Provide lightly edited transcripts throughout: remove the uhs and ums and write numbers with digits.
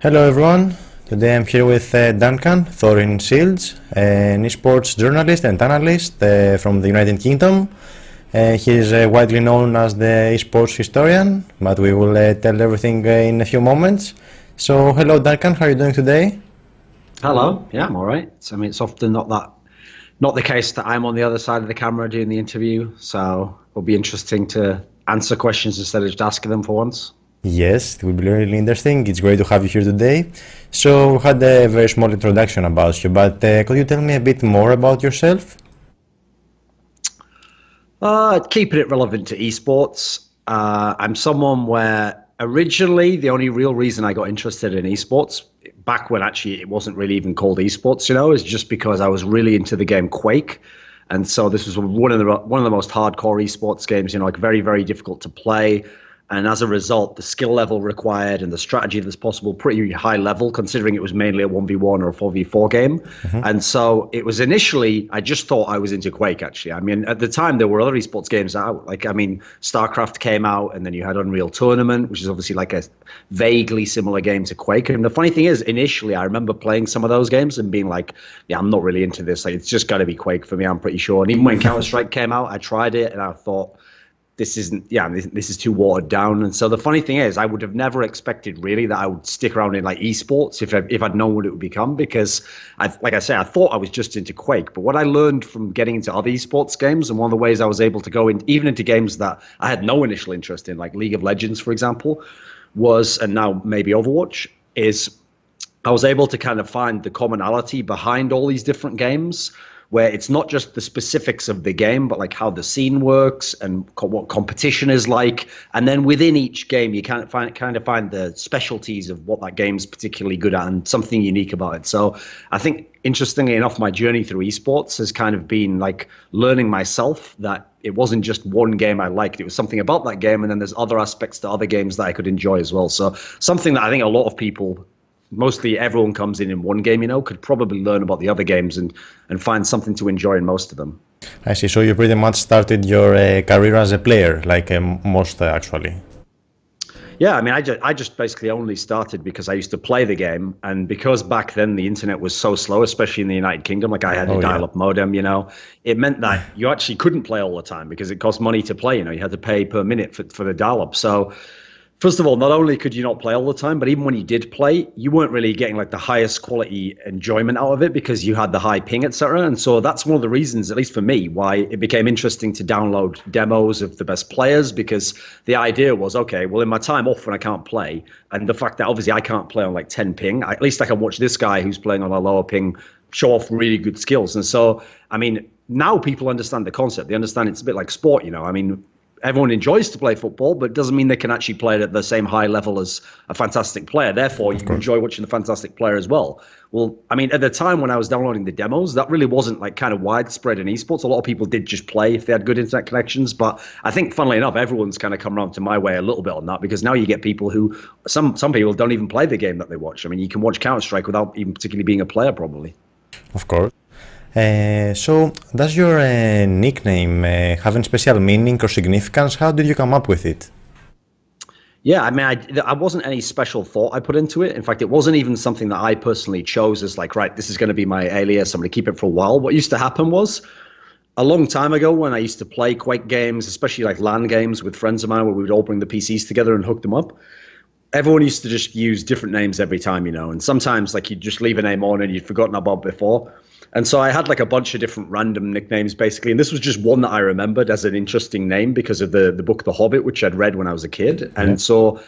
Hello everyone, today I'm here with Duncan, Thorin Shields, an eSports journalist and analyst from the United Kingdom. He is widely known as the eSports historian, but we will tell everything in a few moments. So hello Duncan, how are you doing today? Hello. Yeah, I'm all right. It's often not the case that I'm on the other side of the camera doing the interview, so it'll be interesting to answer questions instead of just asking them for once. Yes, it will be really interesting. It's great to have you here today. So we had a very small introduction about you, but could you tell me a bit more about yourself? Keeping it relevant to esports. I'm someone where originally the only real reason I got interested in esports, back when actually it wasn't really even called esports, is just because I was really into the game Quake. And so this was one of the most hardcore esports games, like very, very difficult to play. And as a result, the skill level required and the strategy that's possible, pretty high level, considering it was mainly a 1v1 or a 4v4 game. And so it was initially, I just thought I was into Quake, actually. I mean, at the time, there were other esports games out. StarCraft came out, and then you had Unreal Tournament, which is obviously like a vaguely similar game to Quake. And the funny thing is, initially, I remember playing some of those games and being like, yeah, I'm not really into this. Like, it's just got to be Quake for me, I'm pretty sure. And even when Counter-Strike came out, I tried it, and I thought, this is too watered down. And so the funny thing is, I would have never expected really that I would stick around in like esports if I'd known what it would become, because I thought I was just into Quake. But what I learned from getting into other esports games, and one of the ways I was able to go in even into games that I had no initial interest in, like League of Legends, for example, and now maybe Overwatch, is I was able to kind of find the commonality behind all these different games, where it's not just the specifics of the game, but like how the scene works and what competition is like. And then within each game, you kind of find the specialties of what that game's particularly good at and something unique about it. So I think, interestingly enough, my journey through esports has kind of been like learning myself that it wasn't just one game I liked. It was something about that game, and then there's other aspects to other games that I could enjoy as well. So something that I think a lot of people, mostly everyone comes in one game, could probably learn about the other games and find something to enjoy in most of them. I see, so you pretty much started your career as a player, like most actually. Yeah, I mean, I just basically only started because I used to play the game, and because back then the internet was so slow, especially in the United Kingdom, like I had a dial-up modem, it meant that you actually couldn't play all the time because it cost money to play, you had to pay per minute for the dial-up. So first of all, not only could you not play all the time, but even when you did play, you weren't really getting like the highest quality enjoyment out of it because you had the high ping, etc. And so that's one of the reasons, at least for me, why it became interesting to download demos of the best players, because the idea was, okay, well, in my time off when I can't play, and the fact that obviously I can't play on like 10 ping, at least I can watch this guy who's playing on a lower ping show off really good skills. And so, I mean, now people understand the concept. They understand it's a bit like sport, I mean, everyone enjoys to play football, but it doesn't mean they can actually play it at the same high level as a fantastic player. Therefore, you enjoy watching the fantastic player as well. Well, I mean, at the time when I was downloading the demos, that really wasn't like kind of widespread in esports. A lot of people did just play if they had good internet connections. But I think, funnily enough, everyone's kind of come around to my way a little bit on that, because now you get people who, some people don't even play the game that they watch. I mean, you can watch Counter-Strike without even particularly being a player, probably. Of course. So, does your nickname have any special meaning or significance? How did you come up with it? Yeah, I mean, I wasn't any special thought I put into it. In fact, it wasn't even something that I personally chose as like, right, this is going to be my alias. I'm going to keep it for a while. What used to happen was, a long time ago when I used to play Quake games, especially like LAN games with friends of mine where we would all bring the PCs together and hook them up, everyone used to just use different names every time, and sometimes like you'd just leave a name on and you'd forgotten about before. And so I had like a bunch of different random nicknames basically, and this was just one that I remembered as an interesting name because of the book The Hobbit, which I'd read when I was a kid. And so,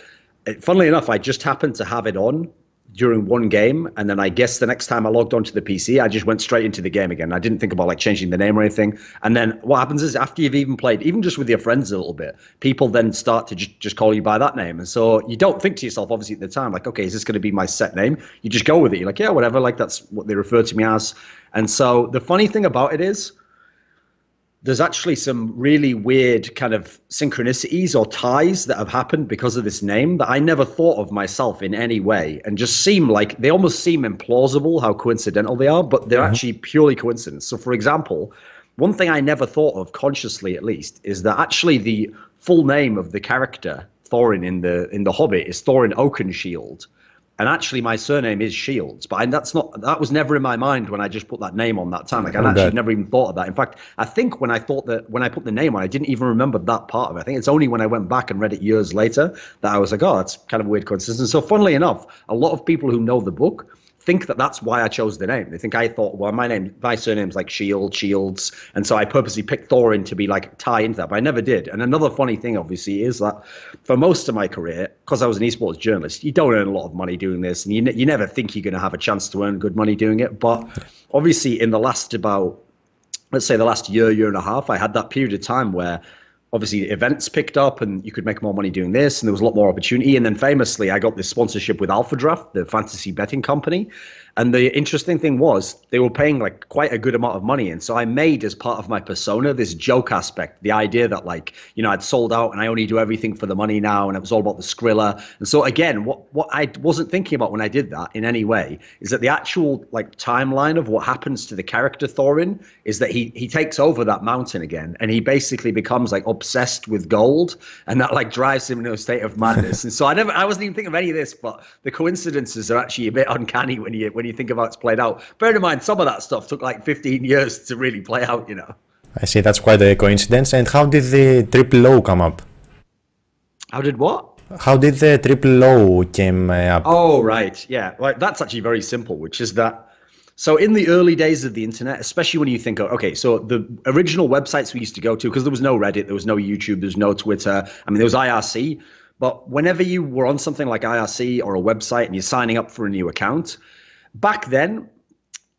funnily enough, I just happened to have it on during one game, and then I guess the next time I logged onto the PC, I just went straight into the game again. I didn't think about like changing the name or anything. And then what happens is, after you've even played, even just with your friends a little bit, people then start to just call you by that name. And so you don't think to yourself, obviously at the time, like, okay, is this going to be my set name? You just go with it. You're like, yeah, whatever. Like that's what they refer to me as. And so the funny thing about it is, there's actually some really weird kind of synchronicities or ties that have happened because of this name that I never thought of myself in any way, and just they almost seem implausible how coincidental they are, but they're actually purely coincidence. So for example, one thing I never thought of consciously, at least, is that actually the full name of the character Thorin in the Hobbit is Thorin Oakenshield. And actually, my surname is Shields, but that was never in my mind when I just put that name on that time. Like, I actually never even thought of that. In fact, I think when I put the name on, I didn't even remember that part of it. I think it's only when I went back and read it years later that I was like, oh, that's kind of a weird coincidence. So funnily enough, a lot of people who know the book think that that's why I chose the name. They think I thought, well, my surname's like Shields, and so I purposely picked Thorin to be like tie into that, but I never did. And another funny thing, obviously, is that for most of my career, because I was an esports journalist, you don't earn a lot of money doing this, and you never think you're going to have a chance to earn good money doing it. But obviously, in the last let's say the last year and a half, I had that period of time where obviously events picked up and you could make more money doing this and there was a lot more opportunity. And then famously, I got this sponsorship with Alpha Draft, the fantasy betting company. And the interesting thing was they were paying like quite a good amount of money. And so I made as part of my persona this joke aspect, the idea that like, I'd sold out and I only do everything for the money now. And it was all about the Skrilla. And so again, what I wasn't thinking about when I did that in any way is that the actual like timeline of what happens to the character Thorin is that he takes over that mountain again. And he basically becomes like obsessed with gold. And that like drives him into a state of madness. And so I wasn't even thinking of any of this, but the coincidences are actually a bit uncanny when you think about it's played out. Bear in mind, some of that stuff took like 15 years to really play out, I see, that's quite a coincidence. And how did the triple O come up? How did what? How did the triple O came up? Oh, right. Yeah. Well, that's actually very simple, which is that, so in the early days of the internet, especially when you think of, okay, so the original websites we used to go to, because there was no Reddit, there was no YouTube, there was no Twitter. I mean, there was IRC, but whenever you were on something like IRC or a website and you're signing up for a new account, back then,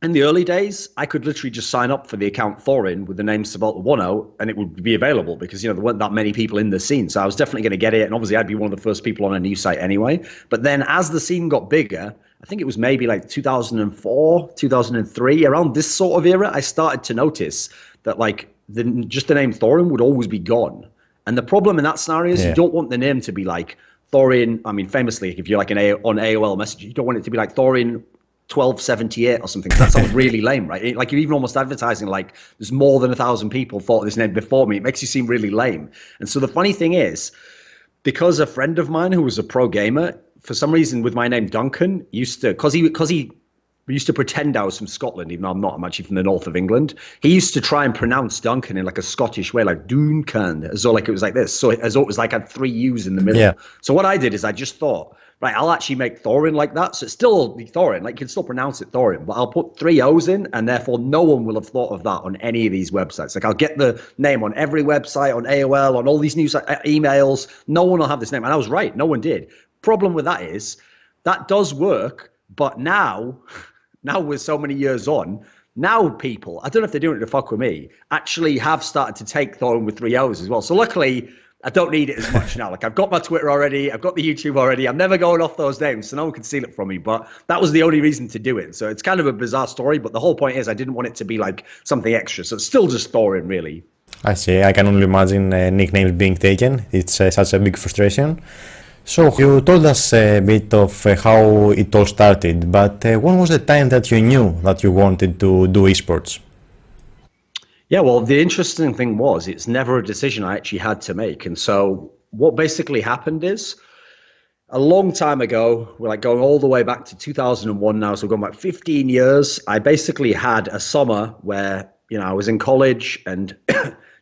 in the early days, I could literally just sign up for the account Thorin with the name Savolta10 and it would be available because, there weren't that many people in the scene. So I was definitely going to get it. And obviously, I'd be one of the first people on a new site anyway. But then as the scene got bigger, I think it was maybe like 2004, 2003, around this sort of era, I started to notice that like just the name Thorin would always be gone. And the problem in that scenario is you don't want the name to be like Thorin. I mean, famously, if you're like on AOL message, you don't want it to be like Thorin 1278 or something. That sounds really lame, right? Like you're even almost advertising like there's more than 1,000 people thought of this name before me. It makes you seem really lame. And so the funny thing is, because a friend of mine who was a pro gamer, for some reason with my name Duncan, because he used to pretend I was from Scotland, even though I'm not. I'm actually from the north of England. He used to try and pronounce Duncan in like a Scottish way, like Duncan, as though like it was like this. So as though it was like I had 3 U's in the middle. Yeah. So what I did is I just thought, right, I'll actually make Thorin like that. So it's still Thorin, like you can still pronounce it Thorin, but I'll put 3 O's in, and therefore no one will have thought of that on any of these websites. Like I'll get the name on every website, on AOL, on all these news emails. No one will have this name. And I was right, no one did. Problem with that is that does work, but now with so many years on, now people, I don't know if they're doing it to fuck with me, actually have started to take Thorin with 3 O's as well. So luckily, I don't need it as much now. Like I've got my Twitter already, I've got the YouTube already. I'm never going off those names, so no one can steal it from me. But that was the only reason to do it. So it's kind of a bizarre story, but the whole point is I didn't want it to be like something extra. So it's still just Thorin, really. I see. I can only imagine nicknames being taken. It's such a big frustration. So you told us a bit of how it all started, but when was the time that you knew that you wanted to do esports? Yeah, well, the interesting thing was it's never a decision I actually had to make. And so what basically happened is a long time ago, we're like going all the way back to 2001 now, so we're going back 15 years. I basically had a summer where, I was in college, and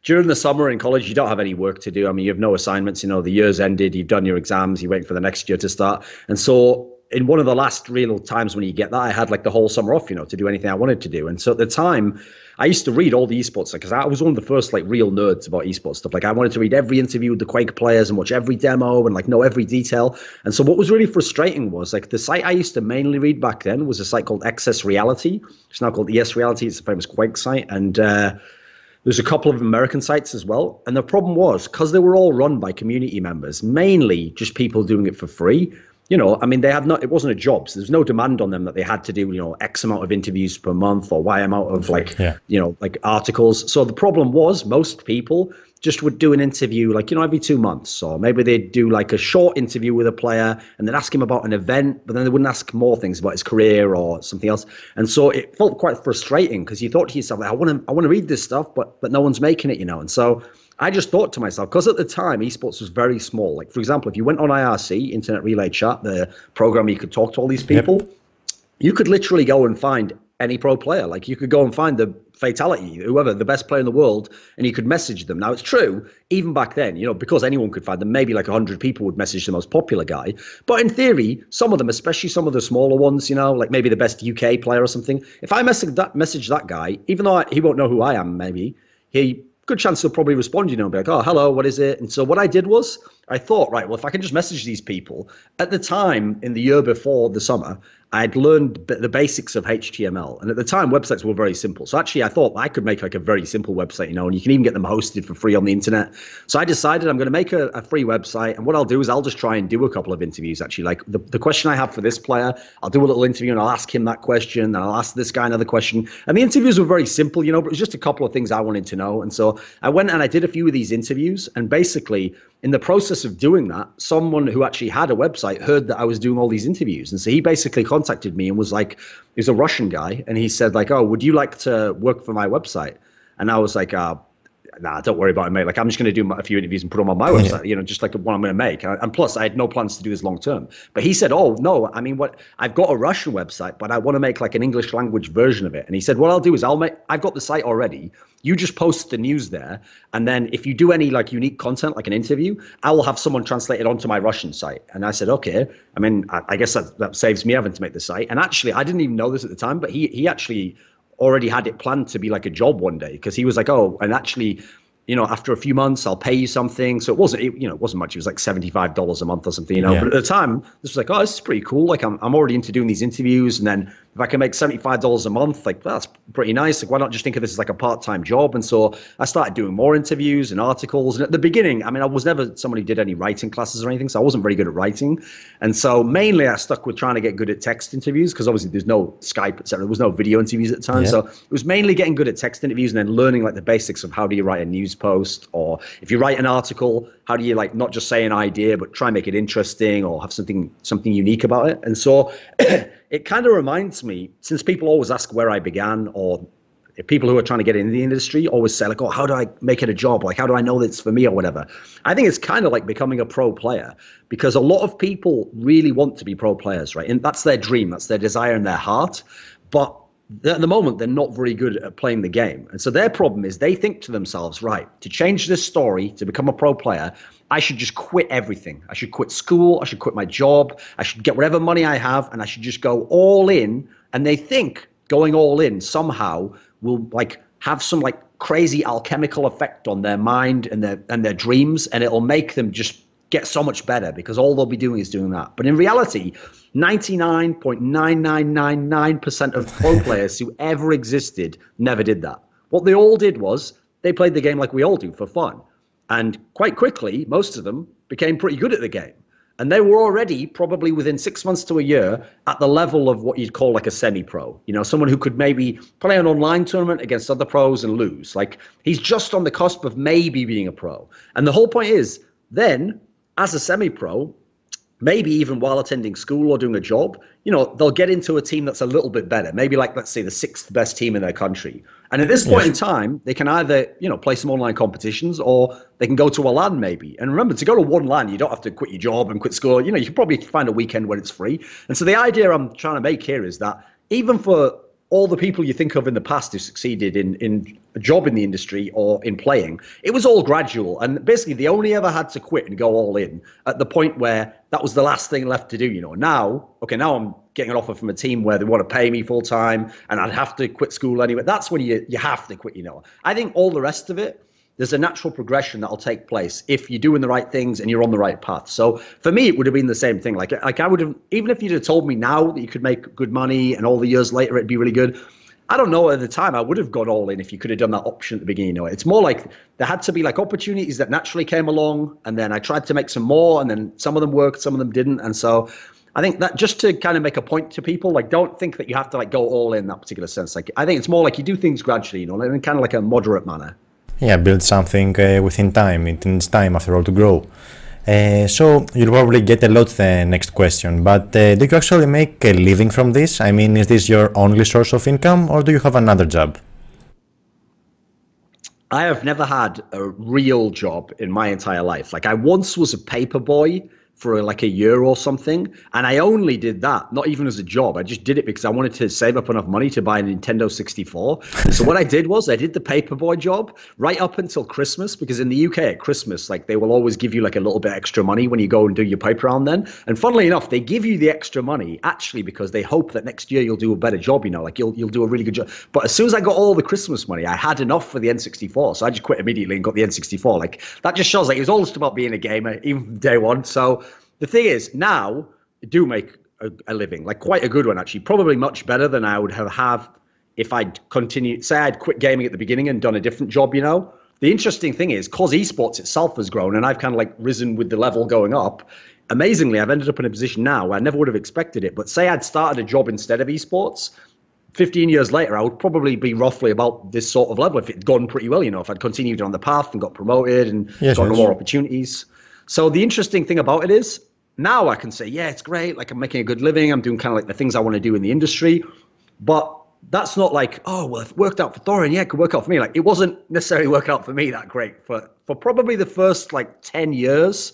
during the summer in college, you don't have any work to do. I mean, you have no assignments, the year's ended, you've done your exams, you're waiting for the next year to start. And so in one of the last real times when you get that, I had like the whole summer off, to do anything I wanted to do. And so at the time, I used to read all the esports, because I was one of the first like real nerds about esports stuff. Like I wanted to read every interview with the Quake players and watch every demo and like know every detail. And so what was really frustrating was like the site I used to mainly read back then was a site called Excess Reality. It's now called ES Reality. It's a famous Quake site. And there's a couple of American sites as well. And the problem was, because they were all run by community members, mainly just people doing it for free. I mean, it wasn't a job. So there's no demand on them that they had to do, X amount of interviews per month or Y amount of like articles. So the problem was most people just would do an interview like, every 2 months, or maybe they'd do like a short interview with a player and they'd ask him about an event, but then they wouldn't ask more things about his career or something else. And so it felt quite frustrating because you thought to yourself, like, I want to read this stuff, but no one's making it, And so I just thought to myself, because at the time, esports was very small. Like, for example, if you went on IRC, Internet Relay Chat, the program you could talk to all these people, you could literally go and find any pro player. Like, you could go and find the Fatality, whoever, the best player in the world, and you could message them. Now, it's true, even back then, you know, because anyone could find them, maybe like 100 people would message the most popular guy. But in theory, some of them, especially some of the smaller ones, you know, like maybe the best UK player or something, if I message that guy, even though he won't know who I am, maybe, good chance he'll probably respond, you know, and be like, oh, hello, what is it? And so what I did was, I thought, right, well, if I can just message these people. At the time, in the year before the summer, I'd learned the basics of HTML. And at the time, websites were very simple. So actually, I thought I could make like a very simple website, you know, and you can even get them hosted for free on the internet. So I decided I'm going to make a free website. And what I'll do is I'll just try and do a couple of interviews, actually. Like the question I have for this player, I'll do a little interview and I'll ask him that question. And I'll ask this guy another question. And the interviews were very simple, you know, but it was just a couple of things I wanted to know. And so I went and I did a few of these interviews. And basically, in the process of doing that, someone who actually had a website heard that I was doing all these interviews. And so he basically contacted me and was like, he's a Russian guy. And he said like, oh, would you like to work for my website? And I was like, nah, don't worry about it, mate. Like, I'm just going to do a few interviews and put them on my website, you know, just like one I'm going to make. And plus, I had no plans to do this long term. But he said, oh, no, I mean, I've got a Russian website, but I want to make like an English language version of it. And he said, what I'll do is I've got the site already. You just post the news there. And then if you do any like unique content, like an interview, I will have someone translate it onto my Russian site. And I said, okay. I mean, I guess that saves me having to make the site. And actually, I didn't even know this at the time, but he actually already had it planned to be like a job one day, because he was like, oh, and actually, you know, after a few months, I'll pay you something. So it wasn't much. It was like $75 a month or something, you know. Yeah. But at the time, this was like, oh, this is pretty cool. Like, I'm already into doing these interviews, and then if I can make $75 a month, like, that's pretty nice. Like, why not just think of this as like a part-time job? And so I started doing more interviews and articles. And at the beginning, I mean, I was never someone who did any writing classes or anything, so I wasn't very good at writing. And so mainly I stuck with trying to get good at text interviews, because obviously there's no Skype, etc. There was no video interviews at the time. Yeah. So it was mainly getting good at text interviews and then learning like the basics of how do you write a news post, or if you write an article, how do you like not just say an idea, but try and make it interesting or have something unique about it. And so it kind of reminds me, since people always ask where I began, or people who are trying to get into the industry always say like, oh, how do I make it a job? Like, how do I know that it's for me or whatever? I think it's kind of like becoming a pro player, because a lot of people really want to be pro players, right? And that's their dream, that's their desire in their heart. But at the moment, they're not very good at playing the game. And so their problem is they think to themselves, right, to change this story, to become a pro player, I should just quit everything. I should quit school. I should quit my job. I should get whatever money I have, and I should just go all in. And they think going all in somehow will like have some like crazy alchemical effect on their mind and their dreams, and it'll make them just get so much better, because all they'll be doing is doing that. But in reality, 99.9999% of pro players who ever existed never did that. What they all did was they played the game like we all do, for fun. And quite quickly, most of them became pretty good at the game. And they were already probably within 6 months to a year at the level of what you'd call like a semi-pro. You know, someone who could maybe play an online tournament against other pros and lose. Like, he's just on the cusp of maybe being a pro. And the whole point is, then, as a semi-pro, maybe even while attending school or doing a job, you know, they'll get into a team that's a little bit better. Maybe like, let's say, the 6th best team in their country. And at this point in time, they can either, you know, play some online competitions, or they can go to a LAN maybe. And remember, to go to one LAN, you don't have to quit your job and quit school. You know, you can probably find a weekend when it's free. And so the idea I'm trying to make here is that even for all the people you think of in the past who succeeded in a job in the industry or in playing, it was all gradual. And basically, they only ever had to quit and go all in at the point where that was the last thing left to do. You know, now I'm getting an offer from a team where they want to pay me full time, and I'd have to quit school anyway. That's when you have to quit, you know. I think all the rest of it, there's a natural progression that'll take place if you're doing the right things and you're on the right path. So for me, it would have been the same thing. Like I would have, even if you'd have told me now that you could make good money and all the years later it'd be really good, I don't know, at the time I would have gone all in if you could have done that option at the beginning. You know, it's more like there had to be like opportunities that naturally came along, and then I tried to make some more, and then some of them worked, some of them didn't. And so I think that just to kind of make a point to people, like, don't think that you have to like go all in that particular sense. Like, I think it's more like you do things gradually, you know, in kind of like a moderate manner. Yeah, build something within time. It needs time, after all, to grow. So you'll probably get a lot the next question, but do you actually make a living from this? I mean, is this your only source of income, or do you have another job? I have never had a real job in my entire life. Like I once was a paper boy for like a year or something, and I only did that, not even as a job. I just did it because I wanted to save up enough money to buy a Nintendo 64. So what I did was I did the paperboy job right up until Christmas, because in the UK at Christmas, like they will always give you like a little bit extra money when you go and do your paper round then. And funnily enough, they give you the extra money actually because they hope that next year you'll do a better job, like you'll do a really good job. But as soon as I got all the Christmas money, I had enough for the N64. So I just quit immediately and got the N64. Like that just shows like it was all just about being a gamer, even from day one. So the thing is, now I do make a living, like quite a good one, actually, probably much better than I would have if I'd continued, say I'd quit gaming at the beginning and done a different job, The interesting thing is, because esports itself has grown and I've kind of like risen with the level going up, amazingly, I've ended up in a position now where I never would have expected it. But say I'd started a job instead of esports, 15 years later, I would probably be roughly about this sort of level if it'd gone pretty well, if I'd continued on the path and got promoted and gotten more opportunities. So the interesting thing about it is, now I can say, yeah, it's great. Like I'm making a good living. I'm doing kind of like the things I want to do in the industry. But that's not like, oh, well, if it worked out for Thorin, yeah, it could work out for me. Like it wasn't necessarily working out for me that great. For probably the first like 10 years,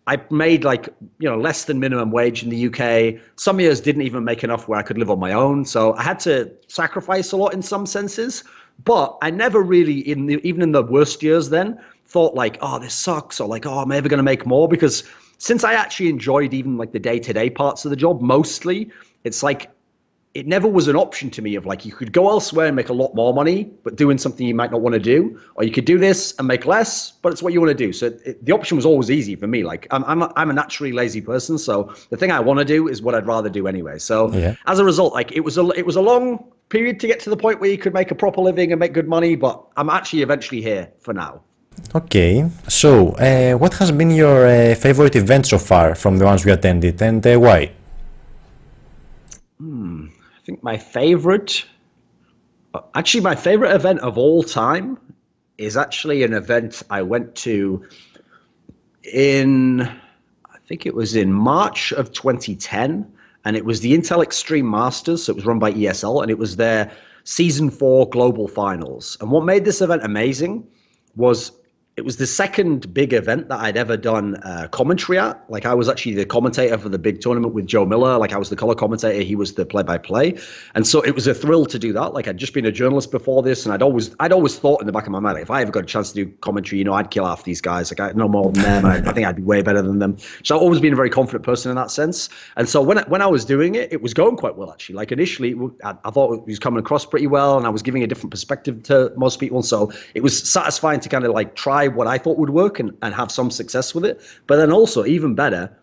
I made like, less than minimum wage in the UK. Some years didn't even make enough where I could live on my own. So I had to sacrifice a lot in some senses. But I never really, even in the worst years then, thought like, oh, this sucks, or like, oh, I'm ever going to make more, because since I actually enjoyed even like the day-to-day parts of the job, mostly, it's like it never was an option to me of like you could go elsewhere and make a lot more money, but doing something you might not want to do, or you could do this and make less, but it's what you want to do. So the option was always easy for me. Like I'm a naturally lazy person, so the thing I want to do is what I'd rather do anyway. So as a result, like it was a long period to get to the point where you could make a proper living and make good money, but I'm actually eventually here for now. Okay, so what has been your favorite event so far from the ones you attended, and why? I think my favorite event of all time is actually an event I went to I think it was in March of 2010, and it was the Intel Extreme Masters. So it was run by ESL, and it was their Season 4 Global Finals. And what made this event amazing was it was the second big event that I'd ever done commentary at. Like I was actually the commentator for the big tournament with Joe Miller. Like I was the color commentator, he was the play-by-play. And so it was a thrill to do that. Like I'd just been a journalist before this, and I'd always thought in the back of my mind, like, if I ever got a chance to do commentary, I'd kill half these guys. Like I know more than them. I think I'd be way better than them. So I've always been a very confident person in that sense. And so when I was doing it, it was going quite well actually. Like initially, I thought it was coming across pretty well, and I was giving a different perspective to most people. So it was satisfying to kind of like try what I thought would work and have some success with it. But then also, even better,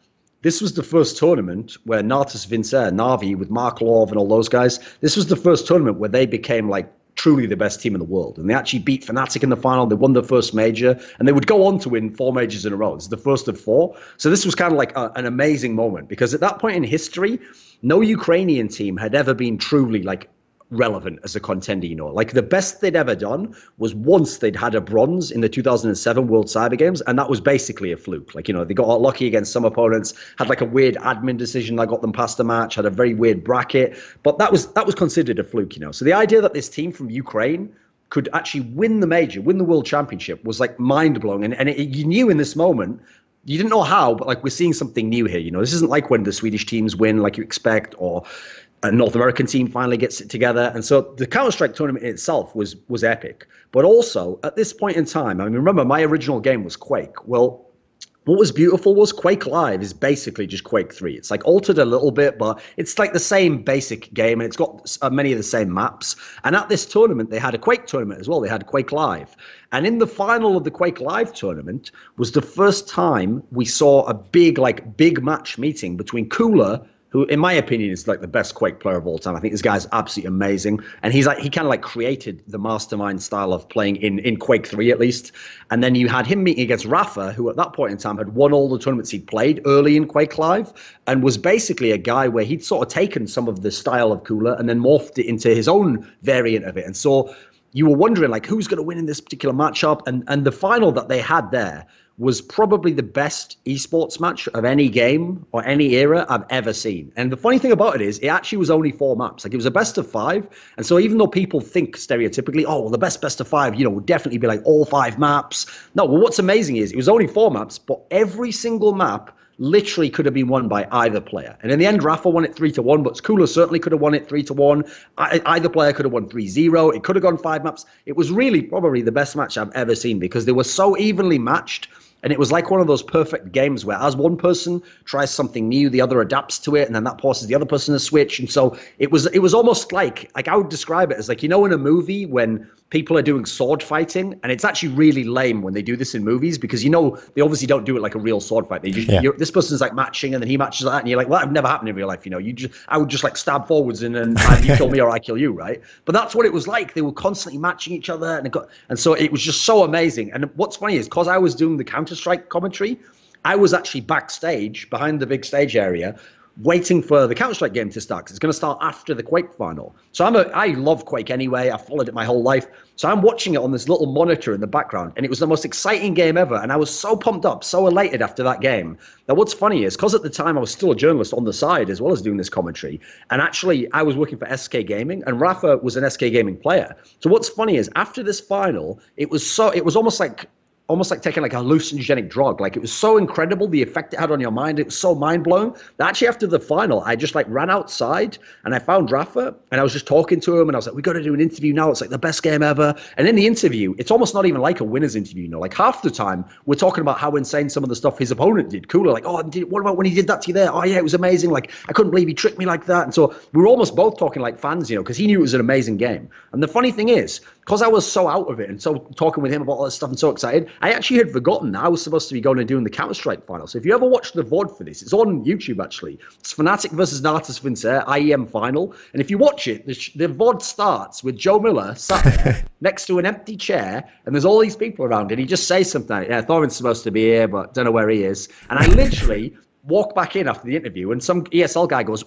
this was the first tournament where Natus Vincer, Navi with Mark Love and all those guys, this was the first tournament where they became like truly the best team in the world. And they actually beat Fnatic in the final. They won their first major, and they would go on to win 4 majors in a row. It's the first of 4. So this was kind of like an amazing moment, because at that point in history, no Ukrainian team had ever been truly like relevant as a contender. Like the best they'd ever done was once they'd had a bronze in the 2007 World Cyber Games, and that was basically a fluke. Like, they got lucky against some opponents, had like a weird admin decision that got them past the match, had a very weird bracket, but that was considered a fluke. So the idea that this team from Ukraine could actually win the major, win the world championship, was like mind-blowing. And you knew in this moment, you didn't know how, but like we're seeing something new here. This isn't like when the Swedish teams win like you expect, or a North American team finally gets it together. And so the Counter-Strike tournament in itself was epic. But also, at this point in time, I mean, remember, my original game was Quake. Well, what was beautiful was Quake Live is basically just Quake 3. It's like altered a little bit, but it's like the same basic game, and it's got many of the same maps. And at this tournament, they had a Quake tournament as well. They had Quake Live. And in the final of the Quake Live tournament was the first time we saw a big match meeting between Cooler, who, in my opinion, is like the best Quake player of all time. I think this guy's absolutely amazing. And he kind of like created the mastermind style of playing in Quake 3, at least. And then you had him meeting against Rafa, who at that point in time had won all the tournaments he'd played early in Quake Live, and was basically a guy where he'd sort of taken some of the style of Cooler and then morphed it into his own variant of it. And so you were wondering like who's going to win in this particular matchup, and the final that they had there was probably the best esports match of any game or any era I've ever seen. And the funny thing about it is it actually was only 4 maps. Like it was a best of 5. And so even though people think stereotypically, oh, well, the best of 5, would definitely be like all 5 maps. No, well, what's amazing is it was only 4 maps, but every single map literally could have been won by either player. And in the end, Rafa won it 3-1, but Skula certainly could have won it 3-1. Either player could have won 3-0. It could have gone 5 maps. It was really probably the best match I've ever seen because they were so evenly matched. And it was like one of those perfect games where as one person tries something new, the other adapts to it, and then that forces the other person to switch. And so it was almost like I would describe it as like, in a movie when people are doing sword fighting, and it's actually really lame when they do this in movies because, they obviously don't do it like a real sword fight. They just, this person's like matching and then he matches that, and you're like, well, that would never happen in real life. I would just like stab forwards and you kill me or I kill you, right? But that's what it was like. They were constantly matching each other, and so it was just so amazing. And what's funny is because I was doing the Counter-Strike commentary, I was actually backstage behind the big stage area waiting for the Counter-Strike game to start because it's going to start after the Quake final. So I love Quake anyway. I followed it my whole life. So I'm watching it on this little monitor in the background, and it was the most exciting game ever. And I was so pumped up, so elated after that game. Now, what's funny is because at the time I was still a journalist on the side as well as doing this commentary. And actually, I was working for SK Gaming, and Rafa was an SK Gaming player. So what's funny is after this final, it was almost like taking like a hallucinogenic drug. Like it was so incredible, the effect it had on your mind. It was so mind-blowing that actually after the final, I just like ran outside and I found Rafa and I was just talking to him and I was like, we got to do an interview now. It's like the best game ever. And in the interview, it's almost not even like a winner's interview. Like half the time we're talking about how insane some of the stuff his opponent did. Cooler, like, oh, what about when he did that to you there? Oh yeah, it was amazing. Like I couldn't believe he tricked me like that. And so we were almost both talking like fans, because he knew it was an amazing game. And the funny thing is, because I was so out of it and so talking with him about all this stuff and so excited, I actually had forgotten that I was supposed to be going and doing the Counter-Strike final. So if you ever watch the VOD for this, it's on YouTube actually. It's Fnatic versus Natus Vincer, IEM final. And if you watch it, the VOD starts with Joe Miller sat there next to an empty chair and there's all these people around and he just says something like, yeah, Thorin's supposed to be here, but don't know where he is. And I literally walk back in after the interview and some ESL guy goes,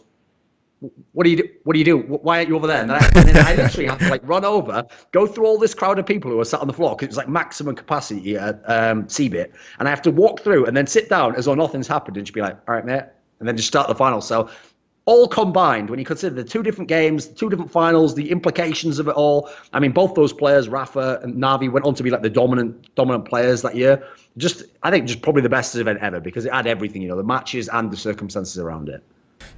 what do you do? Why aren't you over there? And then I literally have to like run over, go through all this crowd of people who are sat on the floor because it was like maximum capacity at CBIT, and I have to walk through and then sit down as though nothing's happened and just be like, all right, mate, and then just start the final. So all combined, when you consider the 2 different games, the 2 different finals, the implications of it all, I mean, both those players, Rafa and Navi, went on to be like the dominant players that year. I think just probably the best event ever because it had everything, the matches and the circumstances around it.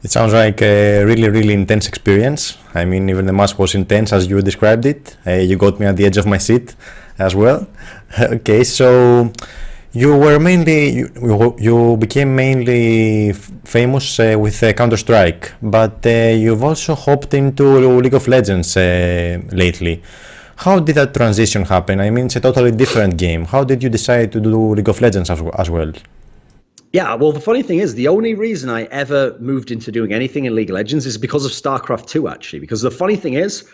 It sounds like a really, really intense experience. I mean, even the match was intense as you described it. You got me at the edge of my seat as well. Okay, so you became mainly famous with Counter-Strike, but you've also hopped into League of Legends lately. How did that transition happen? I mean, it's a totally different game. How did you decide to do League of Legends as well? Yeah, well, the funny thing is, the only reason I ever moved into doing anything in League of Legends is because of StarCraft 2, actually. Because the funny thing is,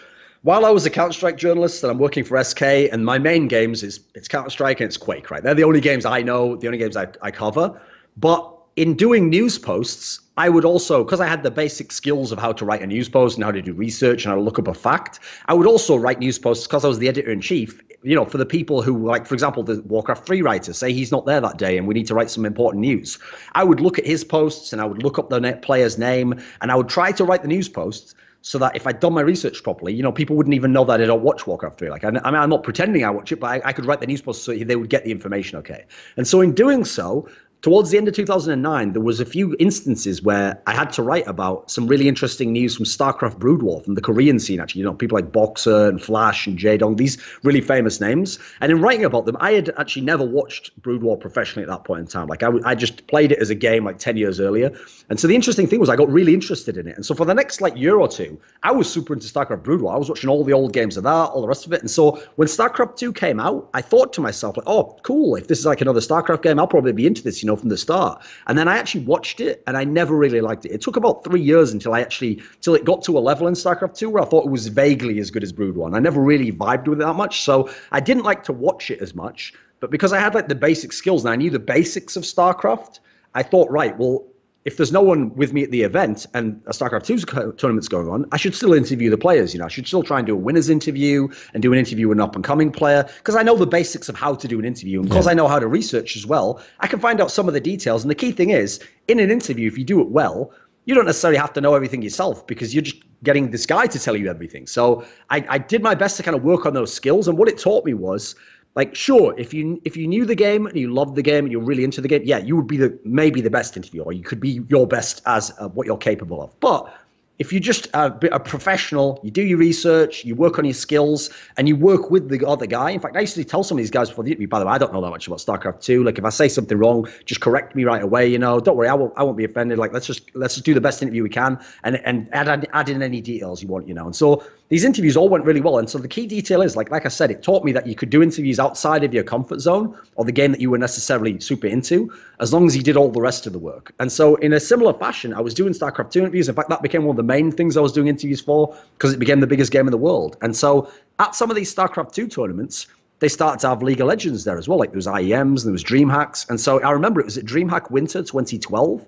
while I was a Counter-Strike journalist and I'm working for SK, and my main games it's Counter-Strike and it's Quake, right? They're the only games I know, the only games I cover. But in doing news posts, I would also, because I had the basic skills of how to write a news post and how to do research and how to look up a fact, I would also write news posts because I was the editor-in-chief, for the people who, like, for example, the Warcraft 3 writer, say he's not there that day and we need to write some important news. I would look at his posts and I would look up the player's name and I would try to write the news posts so that if I'd done my research properly, people wouldn't even know that I don't watch Warcraft 3. Like, I mean, I'm not pretending I watch it, but I could write the news post so they would get the information okay. And so in doing so, towards the end of 2009, there was a few instances where I had to write about some really interesting news from StarCraft Brood War, from the Korean scene, actually. People like Boxer and Flash and Jaedong, these really famous names. And in writing about them, I had actually never watched Brood War professionally at that point in time. Like, I just played it as a game like 10 years earlier. And so the interesting thing was I got really interested in it. And so for the next like year or two, I was super into StarCraft Brood War. I was watching all the old games of that, all the rest of it. And so when StarCraft 2 came out, I thought to myself, like, oh, cool. If this is like another StarCraft game, I'll probably be into this, from the start. And then I actually watched it and I never really liked it. It took about 3 years till it got to a level in StarCraft 2 where I thought it was vaguely as good as Brood War. I never really vibed with it that much. So I didn't like to watch it as much. But because I had like the basic skills and I knew the basics of StarCraft, I thought, right, well, if there's no one with me at the event and a StarCraft 2 tournament's going on, I should still interview the players. I should still try and do a winner's interview and do an interview with an up-and-coming player, because I know the basics of how to do an interview. And because I know how to research as well, I can find out some of the details. And the key thing is, in an interview, if you do it well, you don't necessarily have to know everything yourself, because you're just getting this guy to tell you everything. So I did my best to kind of work on those skills. And what it taught me was, like, sure, if you knew the game and you loved the game and you're really into the game, yeah, you would be maybe the best interviewer, or you could be your best as what you're capable of. But if you just a professional, you do your research, you work on your skills, and you work with the other guy. In fact, I used to tell some of these guys before the interview, by the way, I don't know that much about StarCraft 2. Like, if I say something wrong, just correct me right away. Don't worry, I won't be offended. Like, let's just do the best interview we can, and add in any details you want. And so these interviews all went really well. And so the key detail is, like I said, it taught me that you could do interviews outside of your comfort zone or the game that you were necessarily super into, as long as you did all the rest of the work. And so in a similar fashion, I was doing StarCraft 2 interviews. In fact, that became one of the main things I was doing interviews for, because it became the biggest game in the world. And so at some of these StarCraft 2 tournaments, they started to have League of Legends there as well. Like, there was IEMs and there was DreamHacks. And so I remember it was at DreamHack Winter 2012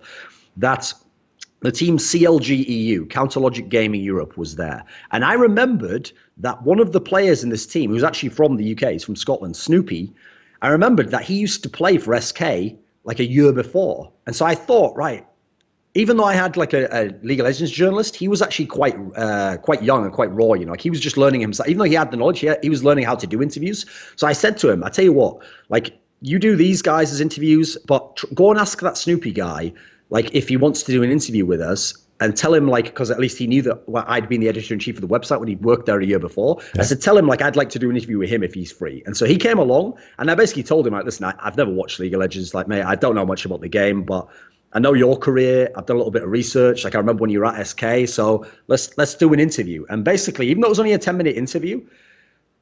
that the team CLG EU, Counter Logic Gaming Europe, was there. And I remembered that one of the players in this team, who's actually from the UK, he's from Scotland, Snoopy, I remembered that he used to play for SK like a year before. And so I thought, right, even though I had like a League of Legends journalist, he was actually quite young and quite raw. Like, he was just learning himself. Even though he had the knowledge, he was learning how to do interviews. So I said to him, I tell you what, like, you do these guys as interviews, but go and ask that Snoopy guy, like, if he wants to do an interview with us, and tell him, like, because at least he knew that I'd been the editor-in-chief of the website when he worked there a year before. Yeah. I said, tell him, like, I'd like to do an interview with him if he's free. And so he came along, and I basically told him, like, listen, I've never watched League of Legends. Like, mate, I don't know much about the game, but I know your career. I've done a little bit of research. Like, I remember when you were at SK, so let's do an interview. And basically, even though it was only a 10-minute interview,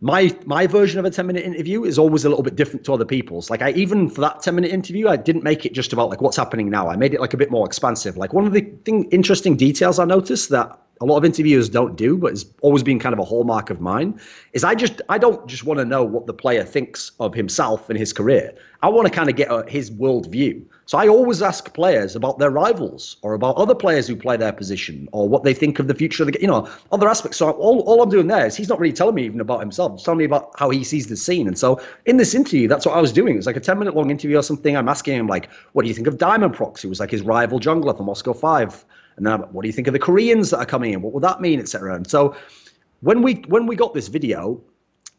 my version of a 10-minute interview is always a little bit different to other people's. Like, even for that 10-minute interview, I didn't make it just about like what's happening now. I made it like a bit more expansive. Like, one of the interesting details I noticed that a lot of interviewers don't do, but has always been kind of a hallmark of mine, is I don't just want to know what the player thinks of himself and his career. I want to kind of get his world view. So I always ask players about their rivals or about other players who play their position or what they think of the future of the game, other aspects. So all I'm doing there is he's not really telling me even about himself. He's telling me about how he sees the scene. And so in this interview, that's what I was doing. It was like a 10-minute long interview or something. I'm asking him, like, what do you think of Diamond Prox, who was like his rival jungler for Moscow 5? And then, what do you think of the Koreans that are coming in? What will that mean, etc. And so when we got this video,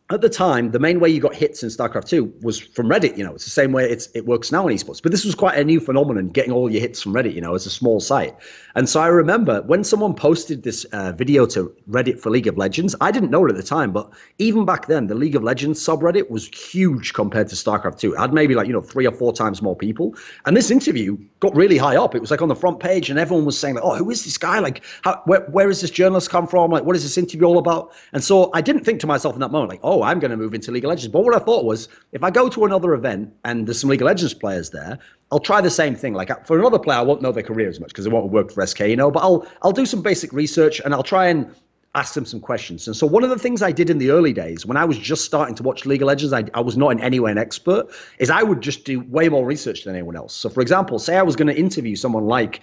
at the time, the main way you got hits in StarCraft 2 was from Reddit. It's the same way it works now in esports. But this was quite a new phenomenon, getting all your hits from Reddit, it's a small site. And so I remember when someone posted this video to Reddit for League of Legends, I didn't know it at the time, but even back then, the League of Legends subreddit was huge compared to StarCraft 2. It had maybe 3 or 4 times more people. And this interview got really high up. It was like on the front page, and everyone was saying, like, oh, who is this guy? Like, where is this journalist come from? Like, what is this interview all about? And so I didn't think to myself in that moment, like, oh, I'm going to move into League of Legends. But what I thought was, if I go to another event and there's some League of Legends players there, I'll try the same thing. Like, for another player, I won't know their career as much because they won't work for SK, but I'll do some basic research and I'll try and ask them some questions. And so one of the things I did in the early days when I was just starting to watch League of Legends, I was not in any way an expert, is I would just do way more research than anyone else. So for example, say I was going to interview someone like,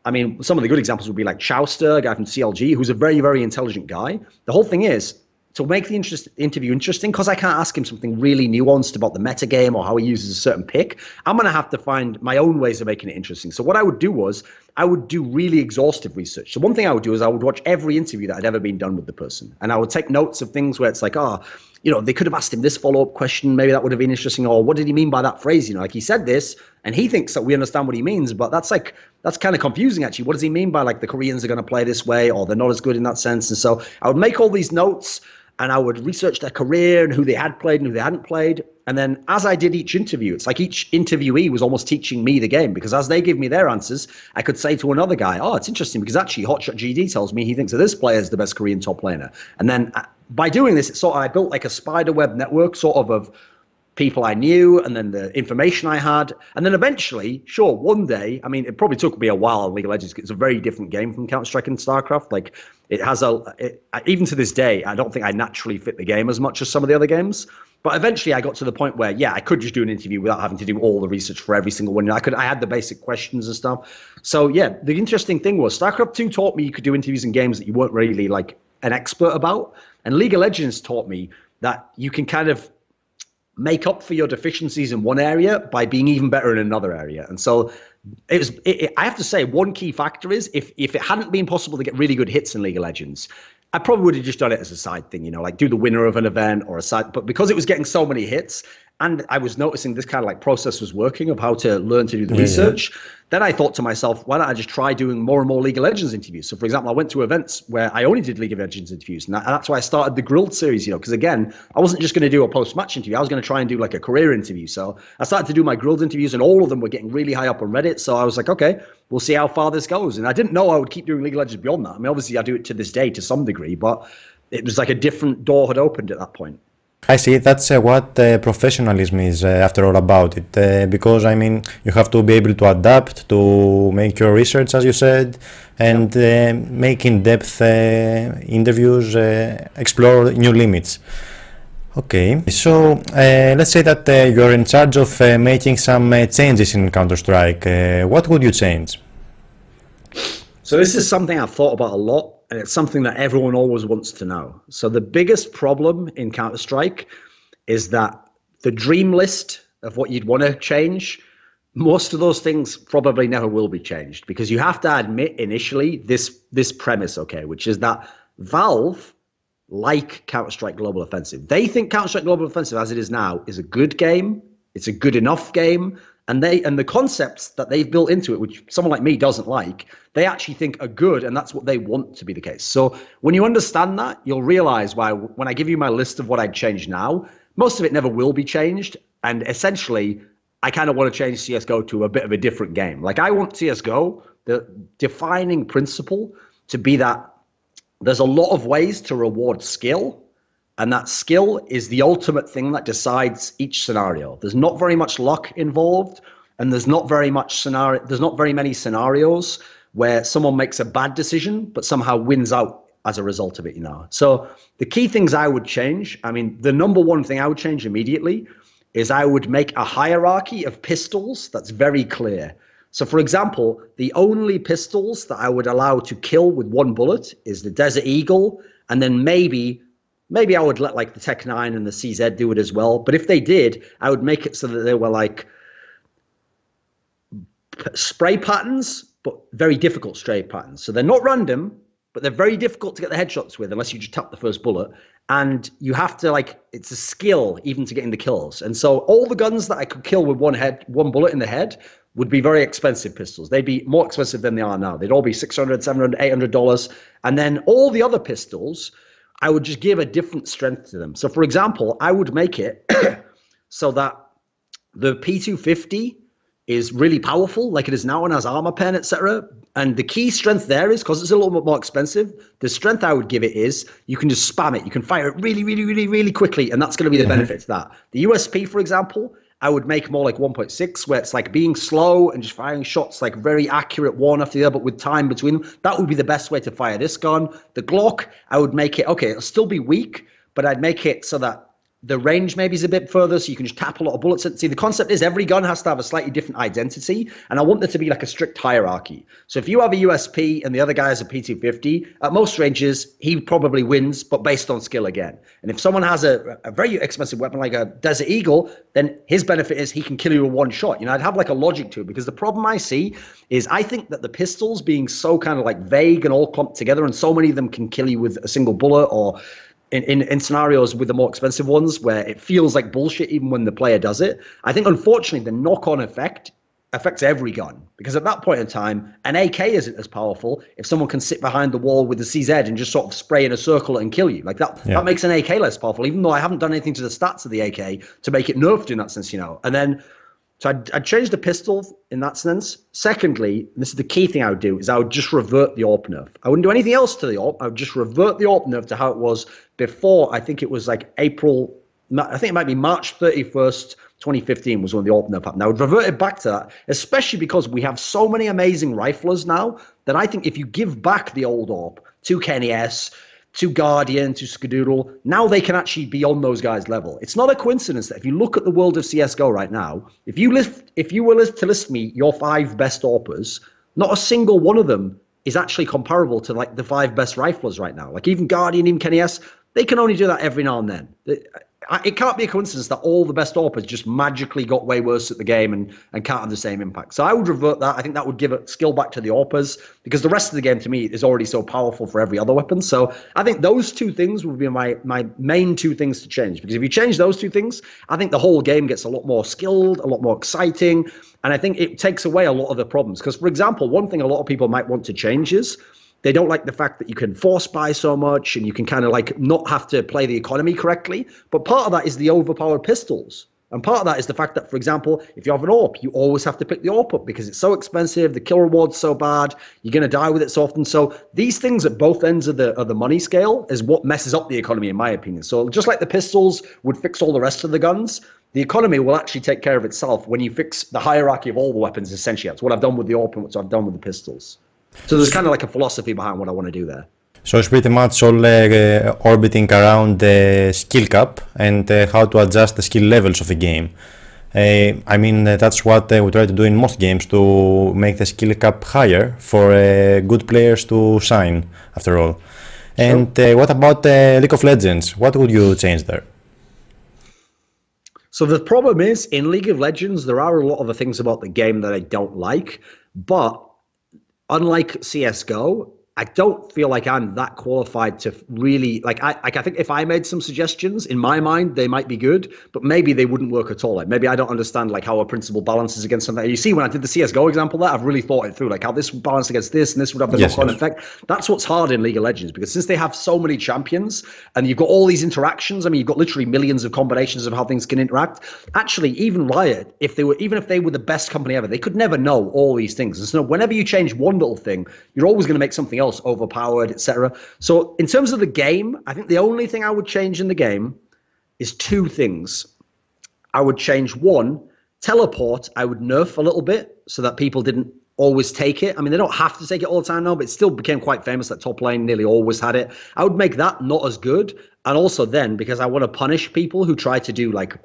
some of the good examples would be like Chowster, a guy from CLG, who's a very, very intelligent guy. The whole thing is, to make the interview interesting, because I can't ask him something really nuanced about the metagame or how he uses a certain pick, I'm going to have to find my own ways of making it interesting. So what I would do was, I would do really exhaustive research. So one thing I would do is I would watch every interview that had ever been done with the person. And I would take notes of things where it's like, they could have asked him this follow-up question. Maybe that would have been interesting. Or what did he mean by that phrase? Like, he said this and he thinks that we understand what he means, but that's kind of confusing, actually. What does he mean by, like, the Koreans are going to play this way or they're not as good in that sense? And so I would make all these notes, and I would research their career and who they had played and who they hadn't played. And then as I did each interview, it's like each interviewee was almost teaching me the game, because as they give me their answers, I could say to another guy, oh, it's interesting because actually Hotshot GD tells me he thinks that this player is the best Korean top laner. And then by doing this, I built like a spider web network of people I knew, and then the information I had. And then eventually, sure, one day, I mean, it probably took me a while in League of Legends. It's a very different game from Counter-Strike and StarCraft. Like, it has even to this day, I don't think I naturally fit the game as much as some of the other games. But eventually I got to the point where, yeah, I could just do an interview without having to do all the research for every single one. I had the basic questions and stuff. So, yeah, the interesting thing was StarCraft 2 taught me you could do interviews in games that you weren't really, like, an expert about. And League of Legends taught me that you can kind of make up for your deficiencies in one area by being even better in another area. And so I have to say, one key factor is if it hadn't been possible to get really good hits in League of Legends, I probably would have just done it as a side thing, like do the winner of an event or a side. But because it was getting so many hits, and I was noticing this kind of like process was working of how to learn to do the research, then I thought to myself, why don't I just try doing more and more League of Legends interviews? So, for example, I went to events where I only did League of Legends interviews, and that's why I started the Grilled series, because again, I wasn't just going to do a post-match interview. I was going to try and do like a career interview. So I started to do my Grilled interviews, and all of them were getting really high up on Reddit. So I was like, okay, we'll see how far this goes. And I didn't know I would keep doing League of Legends beyond that. I mean, obviously, I do it to this day to some degree, but it was like a different door had opened at that point. I see. That's what professionalism is, after all, about it. Because, I mean, you have to be able to adapt, to make your research, as you said, and make in-depth interviews, explore new limits. Okay, so let's say that you're in charge of making some changes in Counter-Strike. What would you change? So this is something I've thought about a lot, and it's something that everyone always wants to know. So the biggest problem in Counter-Strike is that the dream list of what you'd want to change, most of those things probably never will be changed, because you have to admit initially this premise, okay, which is that Valve like Counter-Strike Global Offensive. They think Counter-Strike Global Offensive as it is now is a good game, it's a good enough game, and the concepts that they've built into it, which someone like me doesn't like, they actually think are good, and that's what they want to be the case. So when you understand that, you'll realize why when I give you my list of what I'd change now, most of it never will be changed. And essentially, I kind of want to change CSGO to a bit of a different game. Like, I want CSGO, the defining principle, to be that there's a lot of ways to reward skill, and that skill is the ultimate thing that decides each scenario. There's not very much luck involved, and there's not very many scenarios where someone makes a bad decision but somehow wins out as a result of it, So the key things I would change, I mean, the number one thing I would change immediately is I would make a hierarchy of pistols that's very clear. So, for example, the only pistols that I would allow to kill with one bullet is the Desert Eagle, and then maybe I would let like the Tech 9 and the CZ do it as well. But if they did, I would make it so that they were like spray patterns, but very difficult spray patterns. So they're not random, but they're very difficult to get the headshots with unless you just tap the first bullet. And you have to it's a skill even to getting the kills. And so all the guns that I could kill with one bullet in the head would be very expensive pistols. They'd be more expensive than they are now. They'd all be $600, $700, $800. And then all the other pistols, I would just give a different strength to them. So, for example, I would make it so that the P250 is really powerful, like it is now and has armor pen, etc. And the key strength there is, because it's a little bit more expensive, the strength I would give it is you can just spam it. You can fire it really, really, really, really quickly, and that's going to be the benefit to that. The USP, for example, I would make more like 1.6, where it's like being slow and just firing shots like very accurate one after the other, but with time between them. That would be the best way to fire this gun. The Glock, I would make it, okay, it'll still be weak, but I'd make it so that the range maybe is a bit further, so you can just tap a lot of bullets. See, the concept is every gun has to have a slightly different identity, and I want there to be like a strict hierarchy. So if you have a USP and the other guy has a P250, at most ranges, he probably wins, but based on skill again. And if someone has a very expensive weapon like a Desert Eagle, then his benefit is he can kill you with one shot. I'd have like a logic to it, because the problem I see is I think that the pistols being so kind of like vague and all clumped together, and so many of them can kill you with a single bullet, or in scenarios with the more expensive ones where it feels like bullshit even when the player does it. I think, unfortunately, the knock-on effect affects every gun, because at that point in time, an AK isn't as powerful if someone can sit behind the wall with the CZ and just sort of spray in a circle and kill you. Like that, that makes an AK less powerful, even though I haven't done anything to the stats of the AK to make it nerfed in that sense, And then, so I'd change the pistol in that sense. Secondly, this is the key thing I would do, is I would just revert the AWP nerf. I wouldn't do anything else to the AWP. I would just revert the AWP nerf to how it was before. I think it was like April I think it might be March 31st, 2015 was when they opened up. And I would revert it back to that, especially because we have so many amazing riflers now that I think if you give back the old AWP to Kenny S, to Guardian, to Skadoodle, now they can actually be on those guys' level. It's not a coincidence that if you look at the world of CSGO right now, if you were to list me your 5 best AWPers, not a single one of them is actually comparable to like the 5 best riflers right now. Like even Guardian, even Kenny S, they can only do that every now and then. It can't be a coincidence that all the best AWPers just magically got way worse at the game and can't have the same impact. So I would revert that. I think that would give a skill back to the AWPers because the rest of the game to me is already so powerful for every other weapon. So I think those 2 things would be my main 2 things to change, because if you change those 2 things, I think the whole game gets a lot more skilled, a lot more exciting, and I think it takes away a lot of the problems. Because, for example, one thing a lot of people might want to change is they don't like the fact that you can force buy so much and you can kind of like not have to play the economy correctly. But part of that is the overpowered pistols. And part of that is the fact that, for example, if you have an AWP, you always have to pick the AWP up because it's so expensive. The kill reward's so bad. You're going to die with it so often. So these things at both ends of the money scale is what messes up the economy, in my opinion. So just like the pistols would fix all the rest of the guns, the economy will actually take care of itself when you fix the hierarchy of all the weapons, essentially. That's what I've done with the AWP and what I've done with the pistols. So there's kind of like a philosophy behind what I want to do there. So it's pretty much all orbiting around the skill cap and how to adjust the skill levels of the game. I mean, that's what we try to do in most games, to make the skill cap higher for good players to shine, after all. And what about League of Legends? What would you change there? So the problem is, in League of Legends, there are a lot of the things about the game that I don't like, but unlike CSGO, I don't feel like I'm that qualified to really I think if I made some suggestions in my mind, they might be good, but maybe they wouldn't work at all. Like maybe I don't understand like how a principle balances against something. And you see, when I did the CSGO example there, I've really thought it through, like how this would balance against this and this would have the knock-on effect. That's what's hard in League of Legends, because since they have so many champions and you've got all these interactions, I mean, you've got literally millions of combinations of how things can interact. Actually, even Riot, even if they were the best company ever, they could never know all these things. And so whenever you change one little thing, you're always going to make something else overpowered, etc. So in terms of the game, I think the only thing I would change in the game is 2 things. I would change 1, teleport. I would nerf a little bit so that people didn't always take it. I mean, they don't have to take it all the time now, but it still became quite famous that top lane nearly always had it. I would make that not as good. And also then, because I want to punish people who try to do like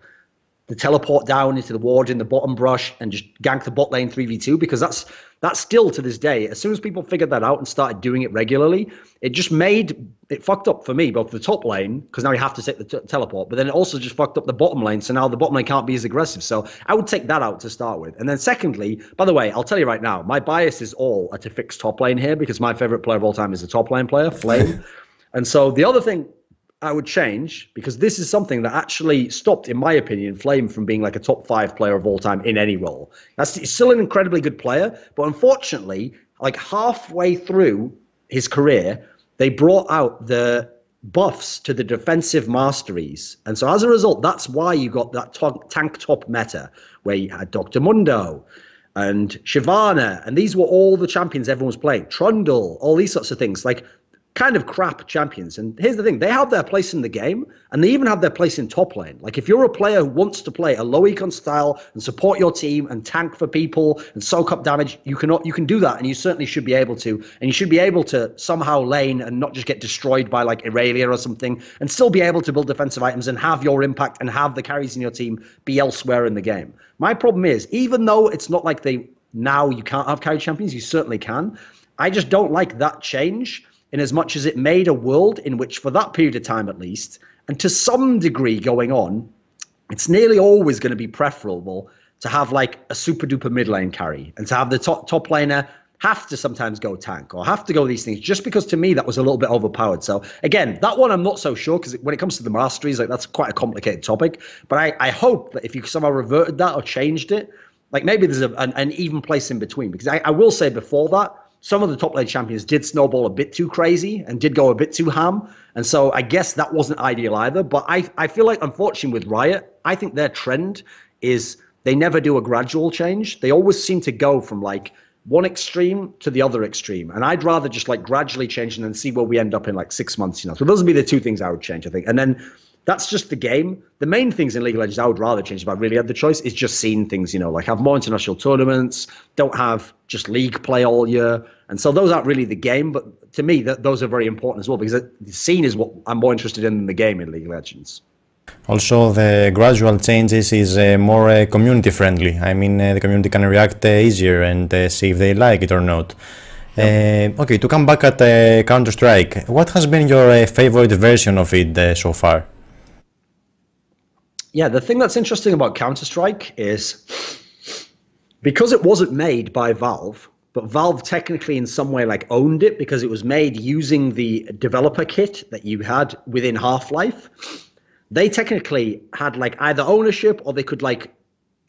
the teleport down into the ward in the bottom brush and just gank the bot lane 3v2, because that's still to this day, as soon as people figured that out and started doing it regularly, it just made it fucked up for me, both the top lane, because now you have to take the teleport, but then it also just fucked up the bottom lane, so now the bottom lane can't be as aggressive. So I would take that out to start with. And then secondly, by the way, I'll tell you right now, my bias is all to fix top lane here, because my favorite player of all time is the top lane player, Flame. And so the other thing I would change, because this is something that actually stopped, in my opinion, Flame from being like a top 5 player of all time in any role. He's still an incredibly good player, but unfortunately, like halfway through his career, they brought out the buffs to the defensive masteries. And so as a result, that's why you got that tank top meta, where you had Dr. Mundo and Shyvana, and these were all the champions everyone was playing. Trundle, all these sorts of things. Like, kind of crap champions. And here's the thing, they have their place in the game, and they even have their place in top lane. Like if you're a player who wants to play a low econ style and support your team and tank for people and soak up damage, you can do that, and you certainly should be able to. And you should be able to somehow lane and not just get destroyed by like Irelia or something, and still be able to build defensive items and have your impact and have the carries in your team be elsewhere in the game. My problem is, even though it's not like now you can't have carry champions, you certainly can. I just don't like that change, in as much as it made a world in which, for that period of time at least, and to some degree going on, it's nearly always going to be preferable to have like a super duper mid lane carry, and to have the top laner have to sometimes go tank or have to go these things, just because to me that was a little bit overpowered. So again, that one I'm not so sure, because when it comes to the masteries, like that's quite a complicated topic. But I hope that if you somehow reverted that or changed it, like maybe there's an even place in between, because I will say before that, some of the top lane champions did snowball a bit too crazy and did go a bit too ham. And so I guess that wasn't ideal either. But I feel like, unfortunately, with Riot, I think their trend is they never do a gradual change. They always seem to go from like one extreme to the other extreme. And I'd rather just like gradually change and then see where we end up in like 6 months, So those would be the 2 things I would change, I think. And then that's just the game. The main things in League of Legends I would rather change if I really had the choice is just seeing things, like have more international tournaments, don't have just league play all year. And so those aren't really the game, but to me, those are very important as well, because the scene is what I'm more interested in than the game in League of Legends. Also, the gradual changes is more community friendly. I mean, the community can react easier and see if they like it or not. Okay, to come back at Counter-Strike, what has been your favorite version of it so far? Yeah, the thing that's interesting about Counter-Strike is because it wasn't made by Valve, but Valve technically in some way like owned it because it was made using the developer kit that you had within Half-Life. They technically had like either ownership or they could like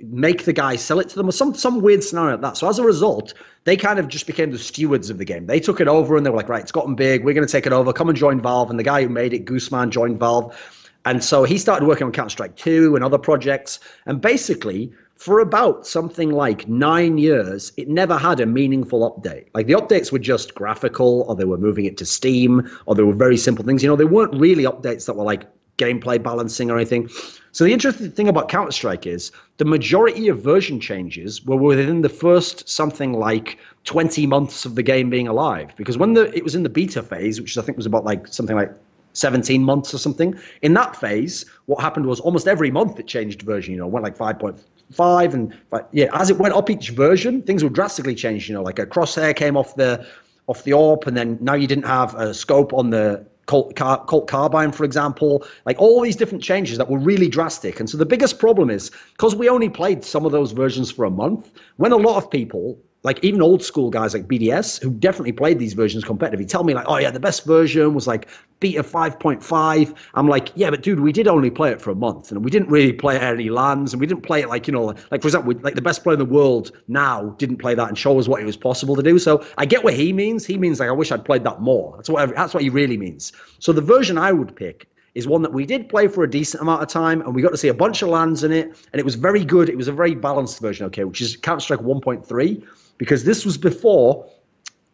make the guy sell it to them or some weird scenario like that. So as a result, they kind of just became the stewards of the game. They took it over and they were like, right, it's gotten big. We're going to take it over. Come and join Valve. And the guy who made it, Gooseman, joined Valve. And so he started working on Counter-Strike 2 and other projects. And basically, for about something like 9 years, it never had a meaningful update. Like the updates were just graphical, or they were moving it to Steam, or they were very simple things. They weren't really updates that were like gameplay balancing or anything. So the interesting thing about Counter-Strike is the majority of version changes were within the first something like 20 months of the game being alive. Because when it was in the beta phase, which I think was about like something like 17 months or something, in that phase, what happened was almost every month it changed version, went like 5.5 and as it went up each version, things would drastically change, like a crosshair came off the AWP, and then now you didn't have a scope on the Colt Carbine, for example, like all these different changes that were really drastic. And so the biggest problem is because we only played some of those versions for a month, when a lot of people, like even old school guys like BDS, who definitely played these versions competitively, tell me like, oh yeah, the best version was like beta 5.5. I'm like, yeah, but dude, we did only play it for a month and we didn't really play it at any LANs and we didn't play it like, like for example, like the best player in the world now didn't play that and show us what it was possible to do. So I get what he means. He means like, I wish I'd played that more. That's what he really means. So the version I would pick is one that we did play for a decent amount of time and we got to see a bunch of LANs in it and it was very good. It was a very balanced version, okay, which is Counter-Strike 1.3. Because this was before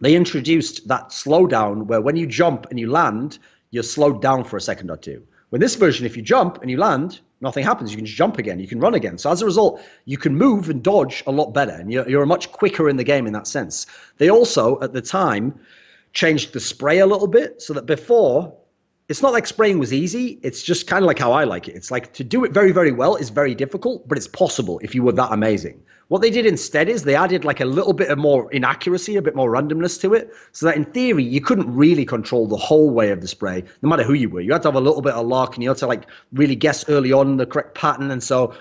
they introduced that slowdown where when you jump and you land, you're slowed down for a second or two. With this version, if you jump and you land, nothing happens. You can just jump again. You can run again. So as a result, you can move and dodge a lot better. And you're much quicker in the game in that sense. They also, at the time, changed the spray a little bit so that before, it's not like spraying was easy. It's just kind of like how I like it. It's like to do it very, very well is very difficult, but it's possible if you were that amazing. What they did instead is they added like a little bit of more inaccuracy, a bit more randomness to it, so that in theory, you couldn't really control the whole way of the spray, no matter who you were. You had to have a little bit of luck and you had to like really guess early on the correct pattern. And so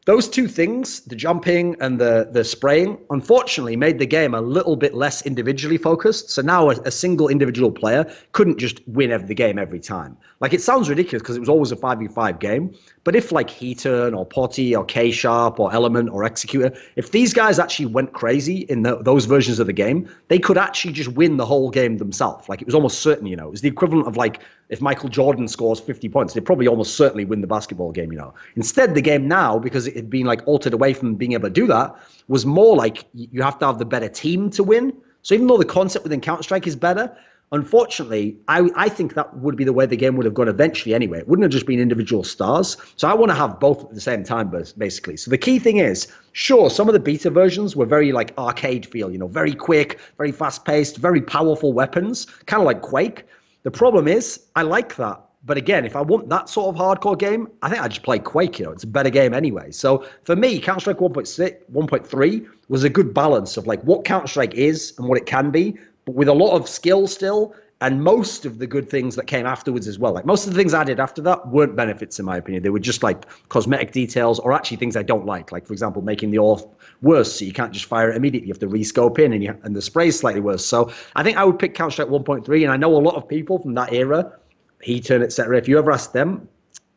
those two things, the jumping and the spraying, unfortunately made the game a little bit less individually focused. So now a single individual player couldn't just win the game every time. Like it sounds ridiculous because it was always a 5v5 game. But if like Heaton or Potty or K-Sharp or Element or Executor, if these guys actually went crazy in those versions of the game, they could actually just win the whole game themselves. Like it was almost certain, It was the equivalent of like if Michael Jordan scores 50 points, they'd probably almost certainly win the basketball game, Instead, the game now, because it had been like altered away from being able to do that, was more like you have to have the better team to win. So even though the concept within Counter-Strike is better, unfortunately, I think that would be the way the game would have gone eventually anyway. It wouldn't have just been individual stars. So I want to have both at the same time, basically. So the key thing is, sure, some of the beta versions were very like arcade feel, very quick, very fast-paced, very powerful weapons, kind of like Quake. The problem is, I like that. But again, if I want that sort of hardcore game, I think I just play Quake, It's a better game anyway. So for me, Counter-Strike 1.3 was a good balance of like what Counter-Strike is and what it can be, but with a lot of skill still, and most of the good things that came afterwards as well. Like most of the things I did after that weren't benefits in my opinion. They were just like cosmetic details or actually things I don't like. Like for example, making the AWP worse so you can't just fire it immediately. You have to rescope in and the spray is slightly worse. So I think I would pick Counter-Strike 1.3, and I know a lot of people from that era, Heaton, etc. If you ever ask them,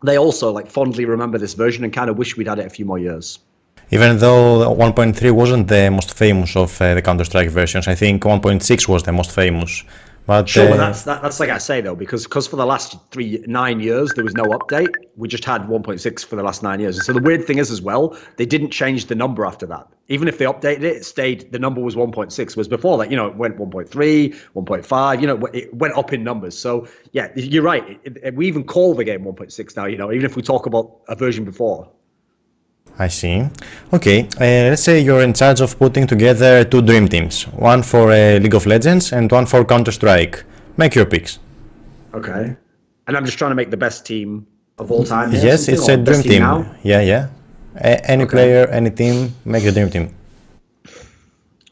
they also like fondly remember this version and kind of wish we'd had it a few more years. Even though 1.3 wasn't the most famous of the Counter-Strike versions, I think 1.6 was the most famous. But sure, but that's like I say though, because for the last 9 years there was no update. We just had 1.6 for the last 9 years. And so the weird thing is as well, they didn't change the number after that. Even if they updated it, it stayed. The number was 1.6. Was before that, it went 1.3, 1.5. It went up in numbers. So yeah, you're right. We even call the game 1.6 now. Even if we talk about a version before. I see. Okay, let's say you're in charge of putting together 2 dream teams, one for League of Legends and one for Counter-Strike. Make your picks. Okay. And I'm just trying to make the best team of all time here, yes, it's a dream team. Yeah. Any player, any team, make a dream team.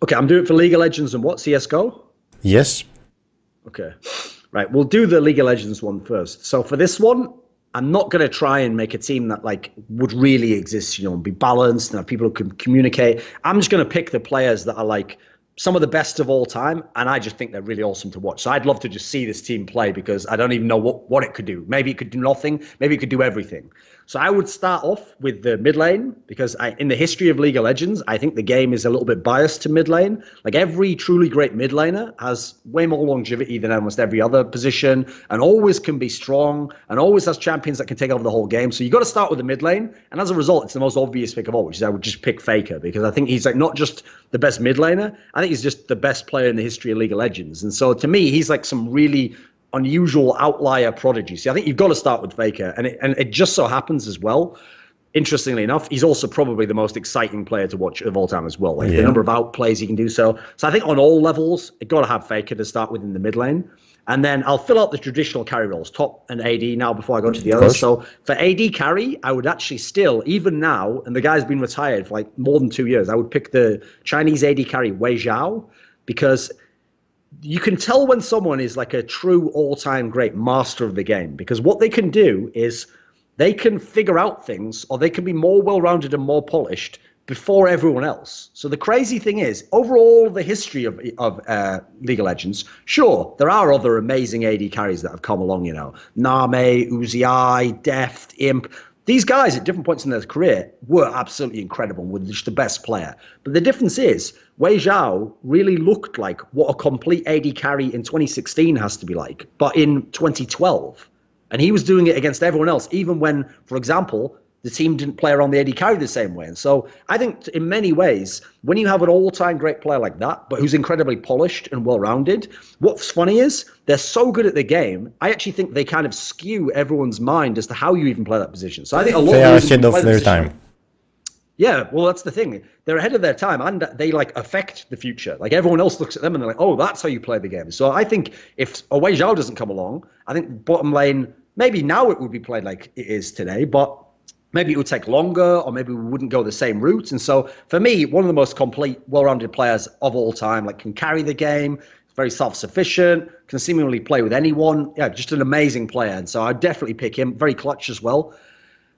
Okay, I'm doing it for League of Legends and what? CSGO? Yes. Okay. Right, we'll do the League of Legends one first. So for this one, I'm not going to try and make a team that would really exist, and be balanced and have people who can communicate. I'm just going to pick the players that are some of the best of all time, and I just think they're really awesome to watch. So I'd love to just see this team play because I don't even know what it could do. Maybe it could do nothing. Maybe it could do everything. So I would start off with the mid lane because in the history of League of Legends, I think the game is a little bit biased to mid lane. Every truly great mid laner has way more longevity than almost every other position and always can be strong and always has champions that can take over the whole game. So you got to start with the mid lane. And as a result, it's the most obvious pick of all, which is I would just pick Faker because I think he's not just the best mid laner. I think he's just the best player in the history of League of Legends. And so to me, he's some really unusual outlier prodigy. See, I think you've got to start with Faker, and it just so happens as well. Interestingly enough, he's also probably the most exciting player to watch of all time as well. The number of outplays he can do. So I think on all levels, you've got to have Faker to start with in the mid lane. And then I'll fill out the traditional carry roles, top and AD now before I go to the others. So for AD carry, I would actually still, even now, and the guy's been retired for more than 2 years, I would pick the Chinese AD carry Wei Zhao because you can tell when someone is a true all-time great master of the game because what they can do is they can figure out things or they can be more well-rounded and more polished before everyone else. So the crazy thing is, overall the history of League of Legends, sure, there are other amazing AD carries that have come along, Name, Uzi, Deft, Imp. These guys at different points in their career were absolutely incredible, were just the best player. But the difference is, Wei Zhao really looked like what a complete AD carry in 2016 has to be like, but in 2012. And he was doing it against everyone else, even when, for example, the team didn't play around the AD carry the same way. And so I think in many ways, when you have an all-time great player like that, but who's incredibly polished and well-rounded, what's funny is they're so good at the game, I actually think they kind of skew everyone's mind as to how you even play that position. So I think a lot they of are ahead of their time. Yeah, well, that's the thing. They're ahead of their time and they affect the future. Everyone else looks at them and they're like, oh, that's how you play the game. So I think if Wei Zhao doesn't come along, I think bottom lane, maybe now it would be played like it is today, but maybe it would take longer or maybe we wouldn't go the same route. And so for me, one of the most complete, well-rounded players of all time, can carry the game, very self-sufficient, can seemingly play with anyone. Yeah, just an amazing player. And so I'd definitely pick him, very clutch as well.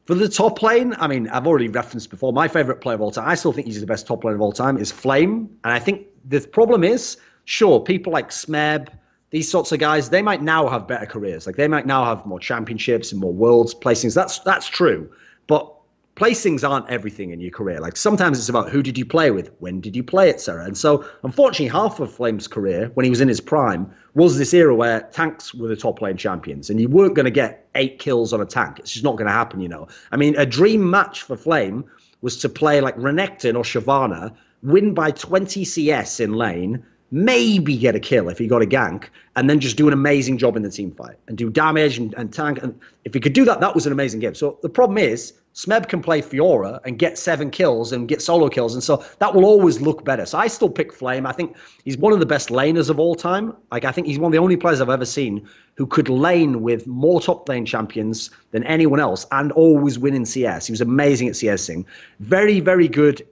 For the top lane, I mean, I've already referenced before, my favorite player of all time, I still think he's the best top lane of all time, is Flame. And I think the problem is, sure, people like Smeb, these sorts of guys, they might now have better careers. They might now have more championships and more worlds placings. That's true. But placings aren't everything in your career. Sometimes it's about who did you play with, when did you play, etc. And so, unfortunately, half of Flame's career, when he was in his prime, was this era where tanks were the top lane champions, and you weren't going to get 8 kills on a tank. It's just not going to happen, I mean, a dream match for Flame was to play Renekton or Shyvana, win by 20 CS in lane, maybe get a kill if he got a gank, and then just do an amazing job in the team fight and do damage and tank. And if he could do that, that was an amazing game. So the problem is, Smeb can play Fiora and get 7 kills and get solo kills, and so that will always look better. So I still pick Flame. I think he's one of the best laners of all time. I think he's one of the only players I've ever seen who could lane with more top lane champions than anyone else and always win in CS. He was amazing at CSing. Very, very good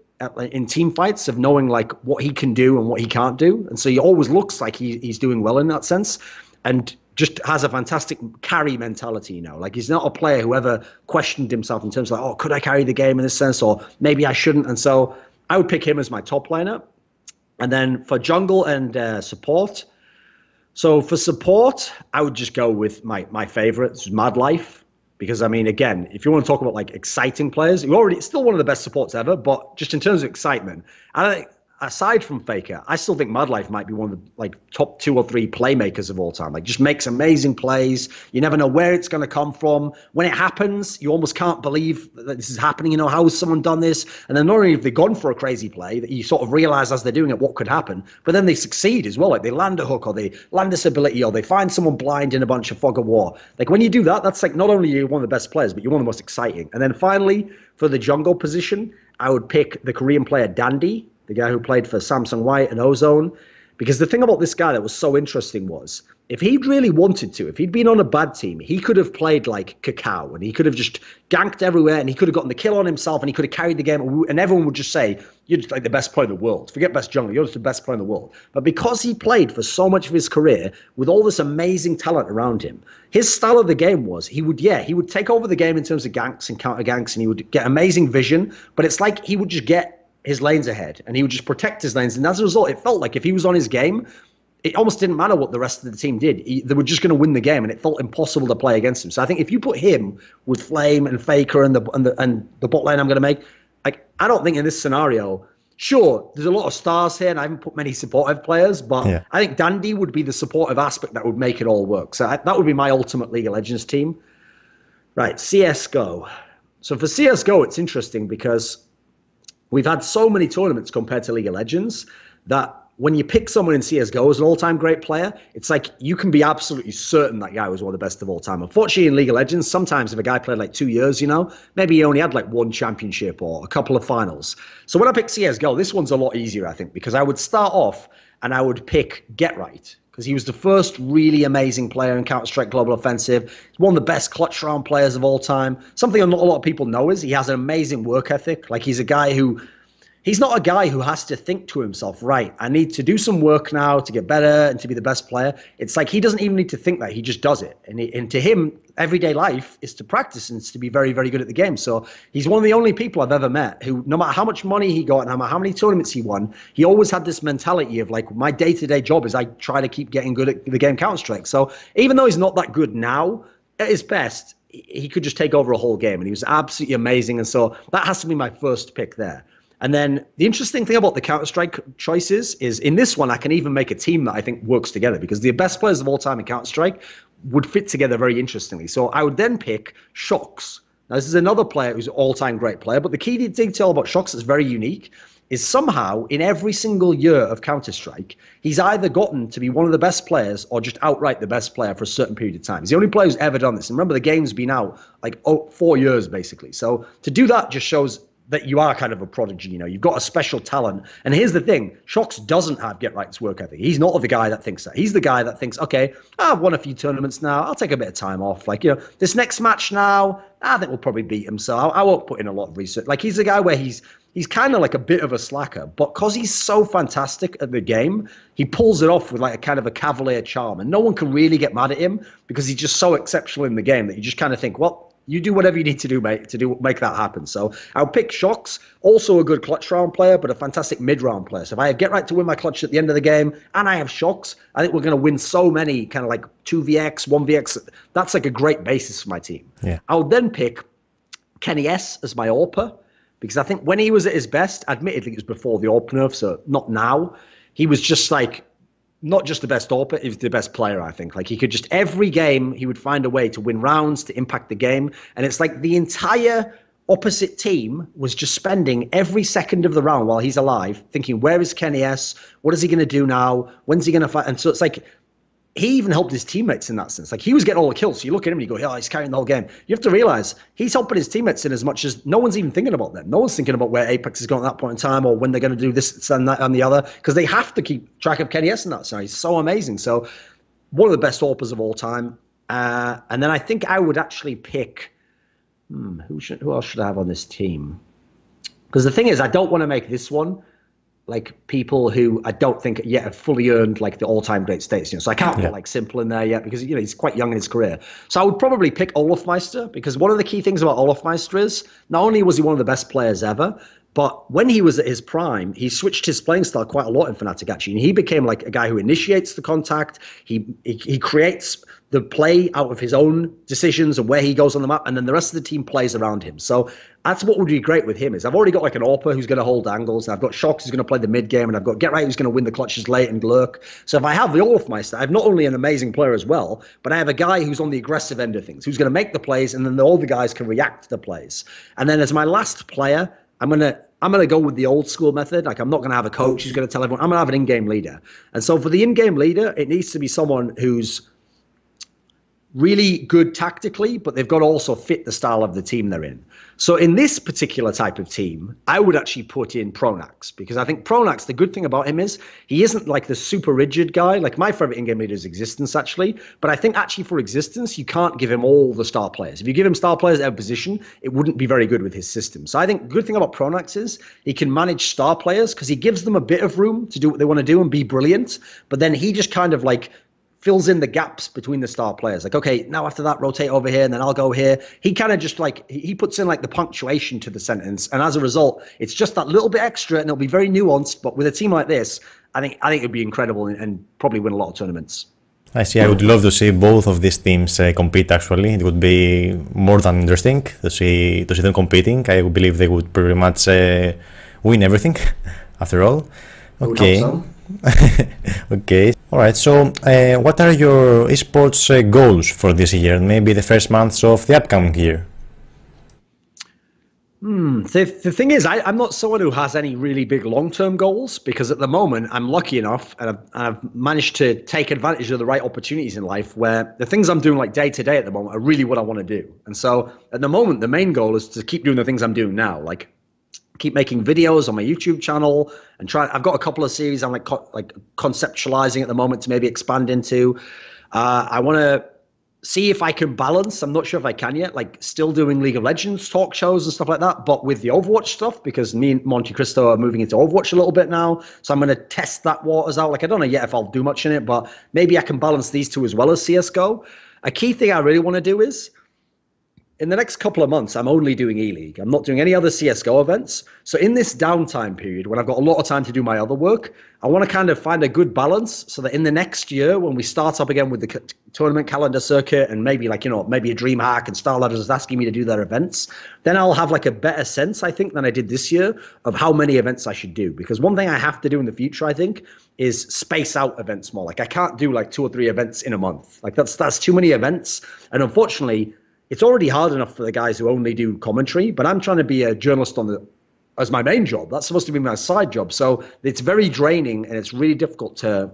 in team fights of knowing what he can do and what he can't do. And so he always looks like he's doing well in that sense. And just has a fantastic carry mentality, he's not a player who ever questioned himself in terms of oh, could I carry the game in this sense, or maybe I shouldn't. And so I would pick him as my top laner. And then for jungle and support, so for support, I would just go with my favorite, Mad Life. Because, I mean, again, if you want to talk about exciting players, it's still one of the best supports ever, but just in terms of excitement, I aside from Faker, I still think Madlife might be one of the like top 2 or 3 playmakers of all time. Like just makes amazing plays. You never know where it's going to come from. When it happens, you almost can't believe that this is happening. You know, how has someone done this? And then not only have they gone for a crazy play that you sort of realize as they're doing it what could happen, but then they succeed as well. Like they land a hook or they land this ability or they find someone blind in a bunch of fog of war. Like when you do that, that's like not only you're one of the best players, but you're one of the most exciting. And then finally, for the jungle position, I would pick the Korean player Dandy, the guy who played for Samsung White and Ozone. Because the thing about this guy that was so interesting was, if he'd really wanted to, if he'd been on a bad team, he could have played like Cacao and he could have just ganked everywhere and he could have gotten the kill on himself and he could have carried the game and everyone would just say, you're just like the best player in the world. Forget best jungler, you're just the best player in the world. But because he played for so much of his career with all this amazing talent around him, his style of the game was he would take over the game in terms of ganks and counter ganks and he would get amazing vision, but it's like he would just get his lanes ahead and he would just protect his lanes. And as a result, it felt like if he was on his game, it almost didn't matter what the rest of the team did. They were just going to win the game, and it felt impossible to play against him. So I think if you put him with Flame and Faker and the bot lane I'm going to make, like I don't think in this scenario, sure, there's a lot of stars here, and I haven't put many supportive players, but yeah. I think Dandy would be the supportive aspect that would make it all work. So that would be my ultimate League of Legends team. Right, CSGO. So for CSGO, it's interesting because we've had so many tournaments compared to League of Legends that when you pick someone in CSGO as an all-time great player, it's like you can be absolutely certain that guy was one of the best of all time. Unfortunately, in League of Legends, sometimes if a guy played like 2 years, you know, maybe he only had like 1 championship or a couple of finals. So when I pick CSGO, this one's a lot easier, I think, because I would start off and I would pick Get Right, because he was the first really amazing player in Counter-Strike Global Offensive. He's one of the best clutch round players of all time. Something not a lot of people know is he has an amazing work ethic. Like he's a guy who... He's not a guy who has to think to himself, right, I need to do some work now to get better and to be the best player. It's like he doesn't even need to think that. He just does it. And to him, everyday life is to practice and it's to be very, very good at the game. So he's one of the only people I've ever met who, no matter how much money he got and no matter how many tournaments he won, he always had this mentality of like, my day-to-day job is I try to keep getting good at the game Counter-Strike. So even though he's not that good now, at his best, he could just take over a whole game. And he was absolutely amazing. And so that has to be my first pick there. And then the interesting thing about the Counter-Strike choices is in this one, I can even make a team that I think works together because the best players of all time in Counter-Strike would fit together very interestingly. So I would then pick Shox. Now, this is another player who's an all-time great player, but the key detail about Shox that's very unique is somehow in every single year of Counter-Strike, he's either gotten to be one of the best players or just outright the best player for a certain period of time. He's the only player who's ever done this. And remember, the game's been out like 4 years, basically. So to do that just shows that you are kind of a prodigy, you know, you've got a special talent. And here's the thing, Shox doesn't have Get Right's work ethic. He's not the guy that thinks that. He's the guy that thinks, okay, I've won a few tournaments now. I'll take a bit of time off. Like, you know, this next match now, I think we'll probably beat him. So I won't put in a lot of research. Like, he's the guy where he's kind of like a bit of a slacker, but because he's so fantastic at the game, he pulls it off with like a kind of a cavalier charm. And no one can really get mad at him because he's just so exceptional in the game that you just kind of think, well, you do whatever you need to do, mate, to make that happen. So I'll pick Shox, also a good clutch round player, but a fantastic mid-round player. So if I have Get Right to win my clutch at the end of the game, and I have Shox, I think we're going to win so many kind of like 2vx, 1vx. That's like a great basis for my team. Yeah. I'll then pick Kenny S as my AWPer, because I think when he was at his best, admittedly it was before the AWP nerf, so not now, he was just like, not just the best AWPer, he was the best player, I think. Like, he could just, every game, he would find a way to win rounds, to impact the game. And it's like the entire opposite team was just spending every second of the round while he's alive, thinking, where is Kenny S? What is he going to do now? When's he going to fight? And so it's like, he even helped his teammates in that sense. Like, he was getting all the kills. So you look at him and you go, oh, he's carrying the whole game. You have to realize he's helping his teammates in as much as no one's even thinking about them. No one's thinking about where Apex is going at that point in time or when they're going to do this and that and the other, because they have to keep track of Kenny S in that scenario. He's so amazing. So one of the best AWPers of all time. And then I think I would actually pick, who else should I have on this team? Because the thing is, I don't want to make this one like people who I don't think yet have fully earned like the all-time great status. You know, so I can't put like Simple in there yet because, you know, he's quite young in his career. So I would probably pick Olofmeister, because one of the key things about Olofmeister is not only was he one of the best players ever, but when he was at his prime, he switched his playing style quite a lot in Fnatic, actually. And he became like a guy who initiates the contact. He creates the play out of his own decisions and where he goes on the map, and then the rest of the team plays around him. So that's what would be great with him is I've already got like an AWPer who's going to hold angles, and I've got Shocks who's going to play the mid game, and I've got Get Right who's going to win the clutches late and lurk. So if I have the Olafmeister, I have not only an amazing player as well, but I have a guy who's on the aggressive end of things, who's going to make the plays, and then all the guys can react to the plays. And then as my last player, I'm gonna go with the old school method. Like I'm not gonna have a coach who's gonna tell everyone. I'm gonna have an in-game leader. And so for the in-game leader, it needs to be someone who's really good tactically, but they've got to also fit the style of the team they're in. So in this particular type of team, I would actually put in Pronax, because I think Pronax, the good thing about him is he isn't like the super rigid guy. Like my favorite in-game leader is Existence actually, but I think actually for Existence, you can't give him all the star players. If you give him star players at a position, it wouldn't be very good with his system. So I think the good thing about Pronax is he can manage star players because he gives them a bit of room to do what they want to do and be brilliant, but then he just kind of like fills in the gaps between the star players. Like, okay, now after that, rotate over here, and then I'll go here. He kind of just like, he puts in like the punctuation to the sentence. And as a result, it's just that little bit extra, and it'll be very nuanced. But with a team like this, I think it'd be incredible and probably win a lot of tournaments. I see. I would love to see both of these teams compete, actually. It would be more than interesting to see them competing. I believe they would pretty much win everything, after all. Okay. Okay. All right. So, what are your esports goals for this year? Maybe the first months of the upcoming year. The thing is, I'm not someone who has any really big long-term goals, because at the moment I'm lucky enough and I've managed to take advantage of the right opportunities in life where the things I'm doing like day to day at the moment are really what I want to do. And so at the moment, the main goal is to keep doing the things I'm doing now, like keep making videos on my YouTube channel and I've got a couple of series I'm like conceptualizing at the moment to maybe expand into. I want to see if I can balance, I'm not sure if I can yet, like still doing League of Legends talk shows and stuff like that, but with the Overwatch stuff, because me and Monte Cristo are moving into Overwatch a little bit now. So I'm going to test that waters out. Like, I don't know yet if I'll do much in it, but maybe I can balance these two as well as CSGO. A key thing I really want to do is, in the next couple of months, I'm only doing E-League. I'm not doing any other CSGO events. So in this downtime period, when I've got a lot of time to do my other work, I want to kind of find a good balance so that in the next year, when we start up again with the tournament calendar circuit and maybe like, maybe a DreamHack and Star Ladders is asking me to do their events, then I'll have like a better sense, I think, than I did this year of how many events I should do. Because one thing I have to do in the future, I think, is space out events more. Like I can't do like 2 or 3 events in a month. Like that's too many events. And unfortunately, it's already hard enough for the guys who only do commentary, but I'm trying to be a journalist as my main job. That's supposed to be my side job. So it's very draining and it's really difficult to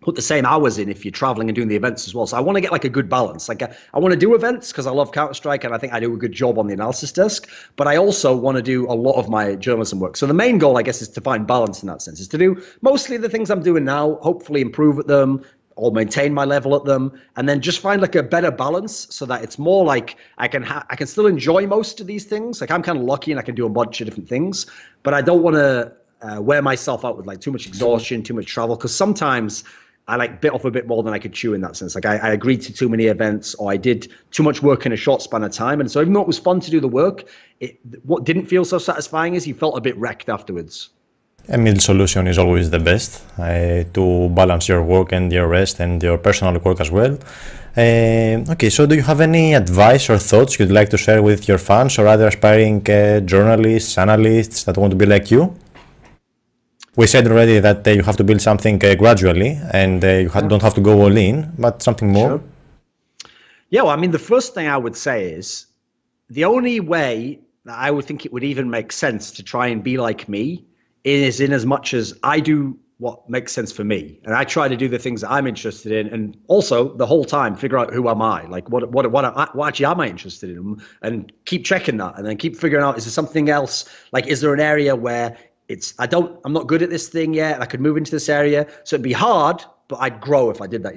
put the same hours in if you're traveling and doing the events as well. So I want to get like a good balance. Like I want to do events because I love Counter-Strike and I think I do a good job on the analysis desk, but I also want to do a lot of my journalism work. So the main goal, I guess, is to find balance in that sense, is to do mostly the things I'm doing now, hopefully improve at them, or maintain my level at them, and then just find like a better balance so that it's more like I can still enjoy most of these things. Like I'm kind of lucky and I can do a bunch of different things, but I don't want to wear myself out with like too much exhaustion, too much travel, because sometimes I like bit off a bit more than I could chew in that sense. Like I agreed to too many events, or I did too much work in a short span of time, and so even though it was fun to do the work, what didn't feel so satisfying is you felt a bit wrecked afterwards. A middle solution is always the best to balance your work and your rest and your personal work as well. Okay, so do you have any advice or thoughts you'd like to share with your fans or other aspiring journalists, analysts that want to be like you? We said already that you have to build something gradually and you don't have to go all in, but something more. Sure. Yeah, well, I mean, the first thing I would say is the only way that I would think it would even make sense to try and be like me is in as much as I do what makes sense for me. And I try to do the things that I'm interested in. And also the whole time figure out who am I? Like what actually am I interested in? And keep checking that. And then keep figuring out, is there something else? Like, is there an area where I'm not good at this thing yet. I could move into this area. So it'd be hard, but I'd grow if I did that,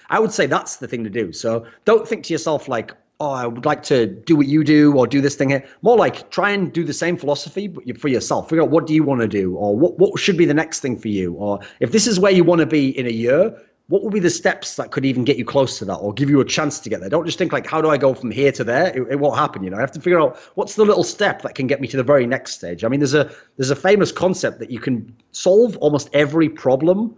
I would say that's the thing to do. So don't think to yourself like, oh, I would like to do what you do or do this thing here. More like try and do the same philosophy but for yourself. Figure out what do you want to do, or what should be the next thing for you, or if this is where you want to be in a year, what will be the steps that could even get you close to that or give you a chance to get there? Don't just think like, how do I go from here to there? It won't happen, I have to figure out what's the little step that can get me to the very next stage. I mean, there's a famous concept that you can solve almost every problem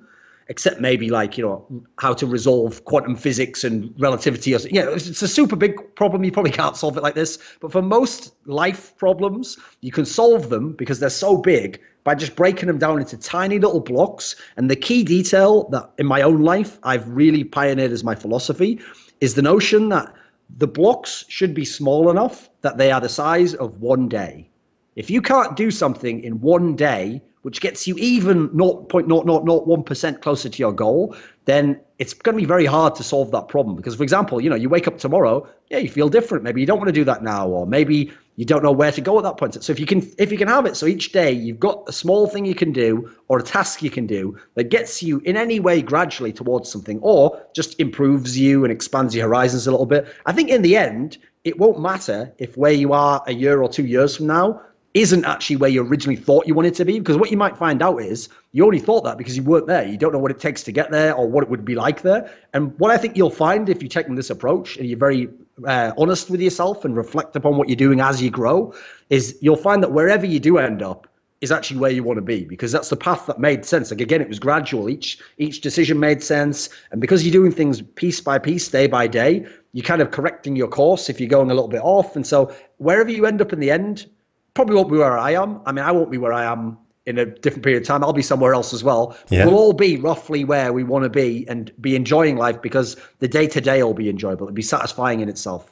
except maybe like, you know, how to resolve quantum physics and relativity. Or, you know, it's a super big problem. You probably can't solve it like this. But for most life problems, you can solve them because they're so big by just breaking them down into tiny little blocks. And the key detail that in my own life I've really pioneered as my philosophy is the notion that the blocks should be small enough that they are the size of one day. If you can't do something in one day, which gets you even 0.0001% closer to your goal, then it's going to be very hard to solve that problem. Because, for example, you know, you wake up tomorrow, yeah, you feel different. Maybe you don't want to do that now, or maybe you don't know where to go at that point. So if you can have it, so each day you've got a small thing you can do or a task you can do that gets you in any way gradually towards something, or just improves you and expands your horizons a little bit. I think in the end, it won't matter if where you are a year or 2 years from now isn't actually where you originally thought you wanted to be, because what you might find out is you only thought that because you weren't there. You don't know what it takes to get there or what it would be like there. And what I think you'll find if you take this approach and you're very honest with yourself and reflect upon what you're doing as you grow, is you'll find that wherever you do end up is actually where you want to be, because that's the path that made sense. Like, again, it was gradual. Each decision made sense. And because you're doing things piece by piece, day by day, you're kind of correcting your course if you're going a little bit off. And so wherever you end up in the end, probably won't be where I am. I mean, I won't be where I am in a different period of time. I'll be somewhere else as well. Yeah. We'll all be roughly where we want to be and be enjoying life, because the day-to-day will be enjoyable. It'll be satisfying in itself.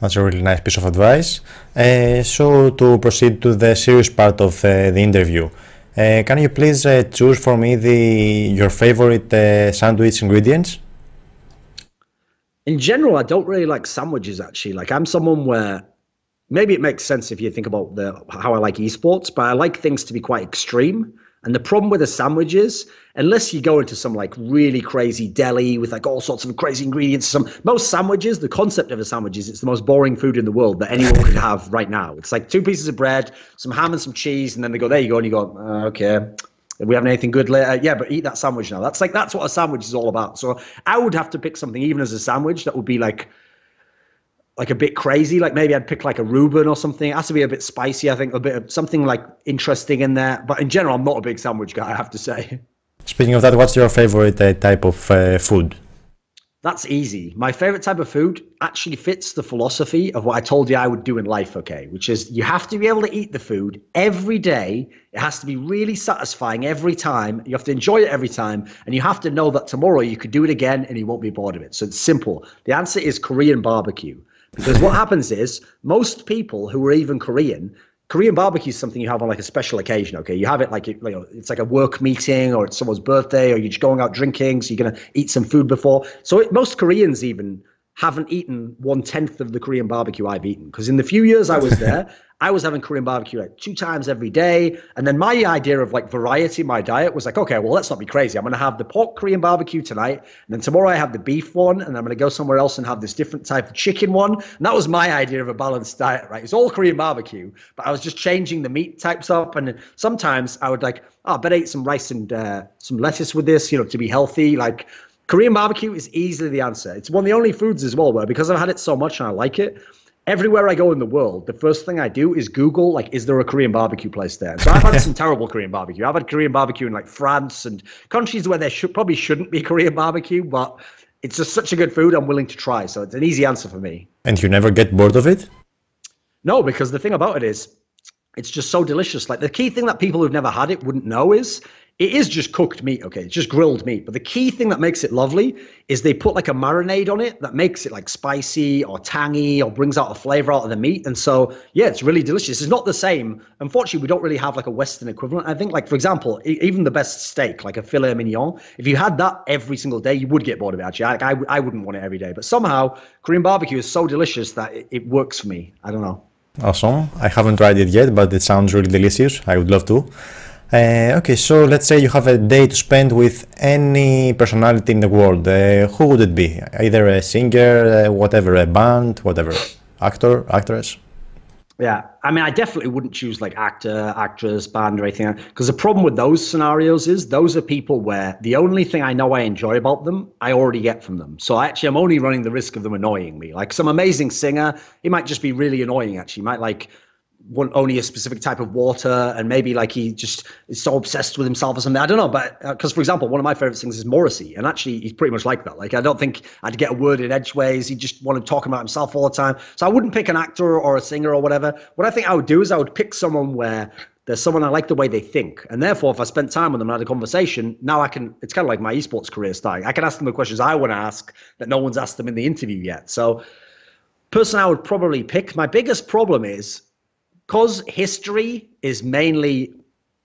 That's a really nice piece of advice. So to proceed to the serious part of the interview, can you please choose for me your favorite sandwich ingredients? In general, I don't really like sandwiches, actually. Like, I'm someone where maybe it makes sense if you think about how I like esports, but I like things to be quite extreme. And the problem with a sandwich is, unless you go into some like really crazy deli with like all sorts of crazy ingredients, most sandwiches, the concept of a sandwich is it's the most boring food in the world that anyone could have right now. It's like 2 pieces of bread, some ham and some cheese, and then they go, there you go, and you go, okay, if we have anything good later, yeah, but eat that sandwich now. That's what a sandwich is all about. So I would have to pick something, even as a sandwich, that would be like a bit crazy. Like maybe I'd pick like a Reuben or something. It has to be a bit spicy, I think, a bit of something like interesting in there. But in general, I'm not a big sandwich guy, I have to say. Speaking of that, what's your favorite type of food? That's easy. My favorite type of food actually fits the philosophy of what I told you I would do in life, okay? Which is you have to be able to eat the food every day. It has to be really satisfying every time. You have to enjoy it every time. And you have to know that tomorrow you could do it again and you won't be bored of it. So it's simple. The answer is Korean barbecue. Because what happens is most people who are even Korean barbecue is something you have on like a special occasion, okay? You have it like, it's like a work meeting or it's someone's birthday or you're just going out drinking, so you're going to eat some food before. So most Koreans even haven't eaten 1/10 of the Korean barbecue I've eaten. Because in the few years I was there, I was having Korean barbecue like 2 times every day. And then my idea of like variety in my diet was like, okay, well, let's not be crazy. I'm going to have the pork Korean barbecue tonight. And then tomorrow I have the beef one. And I'm going to go somewhere else and have this different type of chicken one. And that was my idea of a balanced diet, right? It's all Korean barbecue, but I was just changing the meat types up. And sometimes I would like, I better eat some rice and some lettuce with this, to be healthy. Like, Korean barbecue is easily the answer. It's one of the only foods as well where, because I've had it so much and I like it, everywhere I go in the world, the first thing I do is Google, like, is there a Korean barbecue place there? So I've had some terrible Korean barbecue. I've had Korean barbecue in like France and countries where there probably shouldn't be Korean barbecue, but it's just such a good food I'm willing to try. So it's an easy answer for me. And you never get bored of it? No, because the thing about it is, it's just so delicious. Like, the key thing that people who've never had it wouldn't know is, it is just cooked meat, okay? It's just grilled meat. But the key thing that makes it lovely is they put like a marinade on it that makes it like spicy or tangy or brings out a flavor out of the meat. And so, yeah, it's really delicious. It's not the same. Unfortunately, we don't really have like a Western equivalent. I think, like, for example, even the best steak, like a filet mignon, if you had that every single day, you would get bored of it, actually. I wouldn't want it every day. But somehow, Korean barbecue is so delicious that it works for me. I don't know. Awesome. I haven't tried it yet, but it sounds really delicious. I would love to. Okay, so let's say you have a day to spend with any personality in the world. Who would it be? Either a singer, whatever, a band, whatever, actor, actress? Yeah, I mean, I definitely wouldn't choose like actor, actress, band or anything, because the problem with those scenarios is those are people where the only thing I know I enjoy about them, I already get from them. So I'm only running the risk of them annoying me. Like some amazing singer, he might just be really annoying, actually. He might like want only a specific type of water, and maybe like he just is so obsessed with himself or something. I don't know, but because for example, one of my favorite things is Morrissey, and actually he's pretty much like that. Like I don't think I'd get a word in edgeways. He just wanted talking about himself all the time. So I wouldn't pick an actor or a singer or whatever. What I think I would do is I would pick someone where there's someone I like the way they think. And therefore, if I spent time with them and had a conversation, now I can, it's kind of like my esports career starting. I can ask them the questions I want to ask that no one's asked them in the interview yet. So person I would probably pick, my biggest problem is because history is mainly,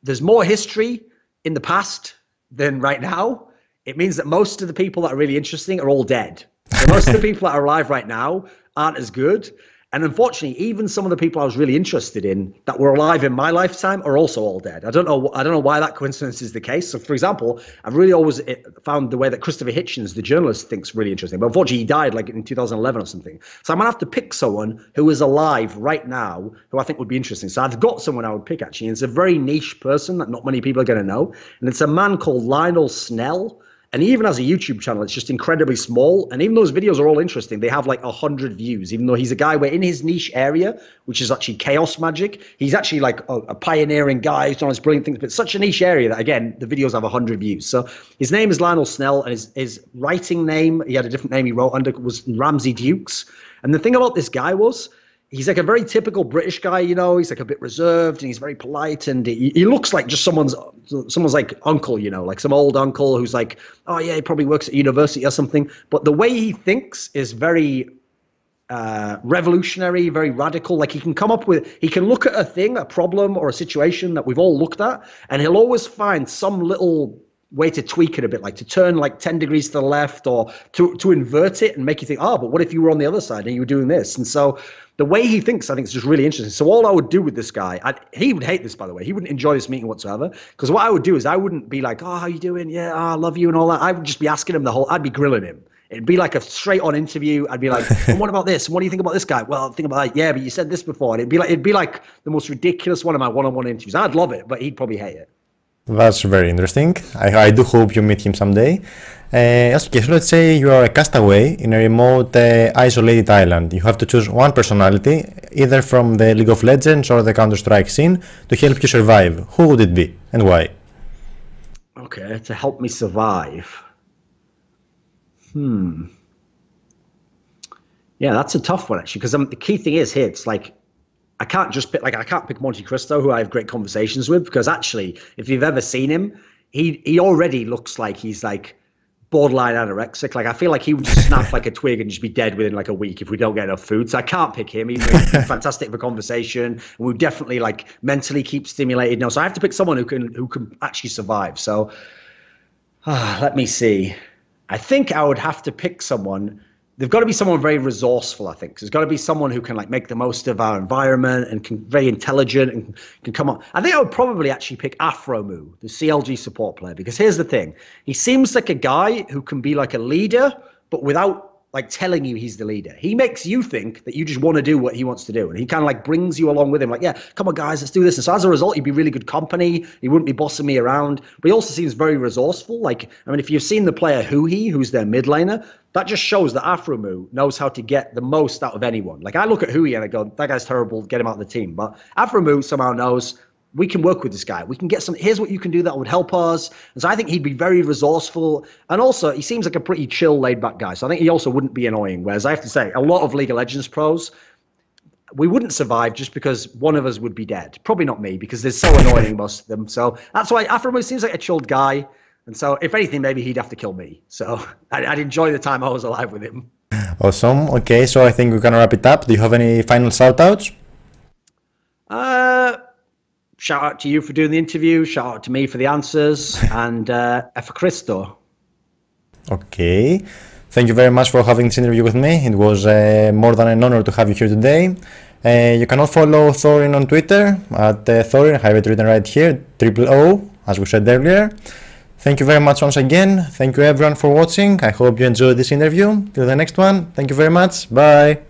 there's more history in the past than right now. It means that most of the people that are really interesting are all dead. So most of the people that are alive right now aren't as good. And unfortunately, even some of the people I was really interested in that were alive in my lifetime are also all dead. I don't know why that coincidence is the case. So, for example, I've really always found the way that Christopher Hitchens, the journalist, thinks really interesting. But unfortunately, he died like in 2011 or something. So I'm gonna have to pick someone who is alive right now who I think would be interesting. So I've got someone I would pick actually. And it's a very niche person that not many people are gonna know. And it's a man called Lionel Snell. And he even has a YouTube channel. It's just incredibly small. And even though his videos are all interesting, they have like 100 views, even though he's a guy where in his niche area, which is actually chaos magic, he's actually like a pioneering guy. He's done his brilliant things, but it's such a niche area that, again, the videos have 100 views. So his name is Lionel Snell, and his writing name, he had a different name he wrote under, was Ramsey Dukes. And the thing about this guy was, he's like a very typical British guy, you know, he's like a bit reserved and he's very polite, and he looks like just someone's like uncle, you know, like some old uncle who's like, oh yeah, he probably works at university or something. But the way he thinks is very revolutionary, very radical. Like he can look at a thing, a problem or a situation that we've all looked at, and he'll always find some little way to tweak it a bit, like to turn like 10 degrees to the left, or to invert it and make you think, oh, but what if you were on the other side and you were doing this? And so the way he thinks, I think, is just really interesting. So all I would do with this guy, he would hate this, by the way. He wouldn't enjoy this meeting whatsoever, because what I would do is I wouldn't be like, oh, how you doing? Yeah, oh, I love you and all that. I would just be asking him I'd be grilling him. It'd be like a straight on interview. I'd be like, well, what about this? What do you think about this guy? Well, think about that. Yeah, but you said this before. And it'd be like the most ridiculous one of my one-on-one interviews. I'd love it, but he'd probably hate it. That's very interesting. I do hope you meet him someday. Okay, so let's say you are a castaway in a remote, isolated island. You have to choose one personality, either from the League of Legends or the Counter-Strike scene, to help you survive. Who would it be and why? Okay, to help me survive. Yeah, that's a tough one actually, because the key thing is here, it's like, I can't pick Monte Cristo, who I have great conversations with, because actually, if you've ever seen him, he already looks like he's like borderline anorexic. Like I feel like he would just snap like a twig and just be dead within like a week if we don't get enough food. So I can't pick him. He's fantastic for conversation, and we definitely like mentally keep stimulated. No, so I have to pick someone who can actually survive. So let me see. I think I would have to pick someone. They've got to be someone very resourceful, I think. There's got to be someone who can like make the most of our environment and very intelligent and can come on. I think I would probably actually pick Afromu, the CLG support player, because here's the thing. He seems like a guy who can be like a leader, but without like telling you he's the leader. He makes you think that you just want to do what he wants to do. And he kind of like brings you along with him. Like, yeah, come on guys, let's do this. And so as a result, he'd be really good company. He wouldn't be bossing me around, but he also seems very resourceful. Like, I mean, if you've seen the player who's their mid laner, that just shows that Afromu knows how to get the most out of anyone. Like I look at Hui and I go, that guy's terrible, get him out of the team. But Afromu somehow knows, we can work with this guy. We can get here's what you can do that would help us. And so I think he'd be very resourceful. And also, he seems like a pretty chill, laid-back guy. So I think he also wouldn't be annoying. Whereas I have to say, a lot of League of Legends pros, we wouldn't survive just because one of us would be dead. Probably not me, because they're so annoying, most of them. So that's why Afromu seems like a chilled guy. And so if anything, maybe he'd have to kill me. So I'd enjoy the time I was alive with him. Awesome. Okay, so I think we can wrap it up. Do you have any final shout-outs? Shout out to you for doing the interview. Shout out to me for the answers. And for Christo. Okay. Thank you very much for having this interview with me. It was more than an honor to have you here today. You can all follow Thorin on Twitter at Thorin. I have it written right here, O, as we said earlier. Thank you very much once again. Thank you everyone for watching. I hope you enjoyed this interview. Till the next one. Thank you very much. Bye.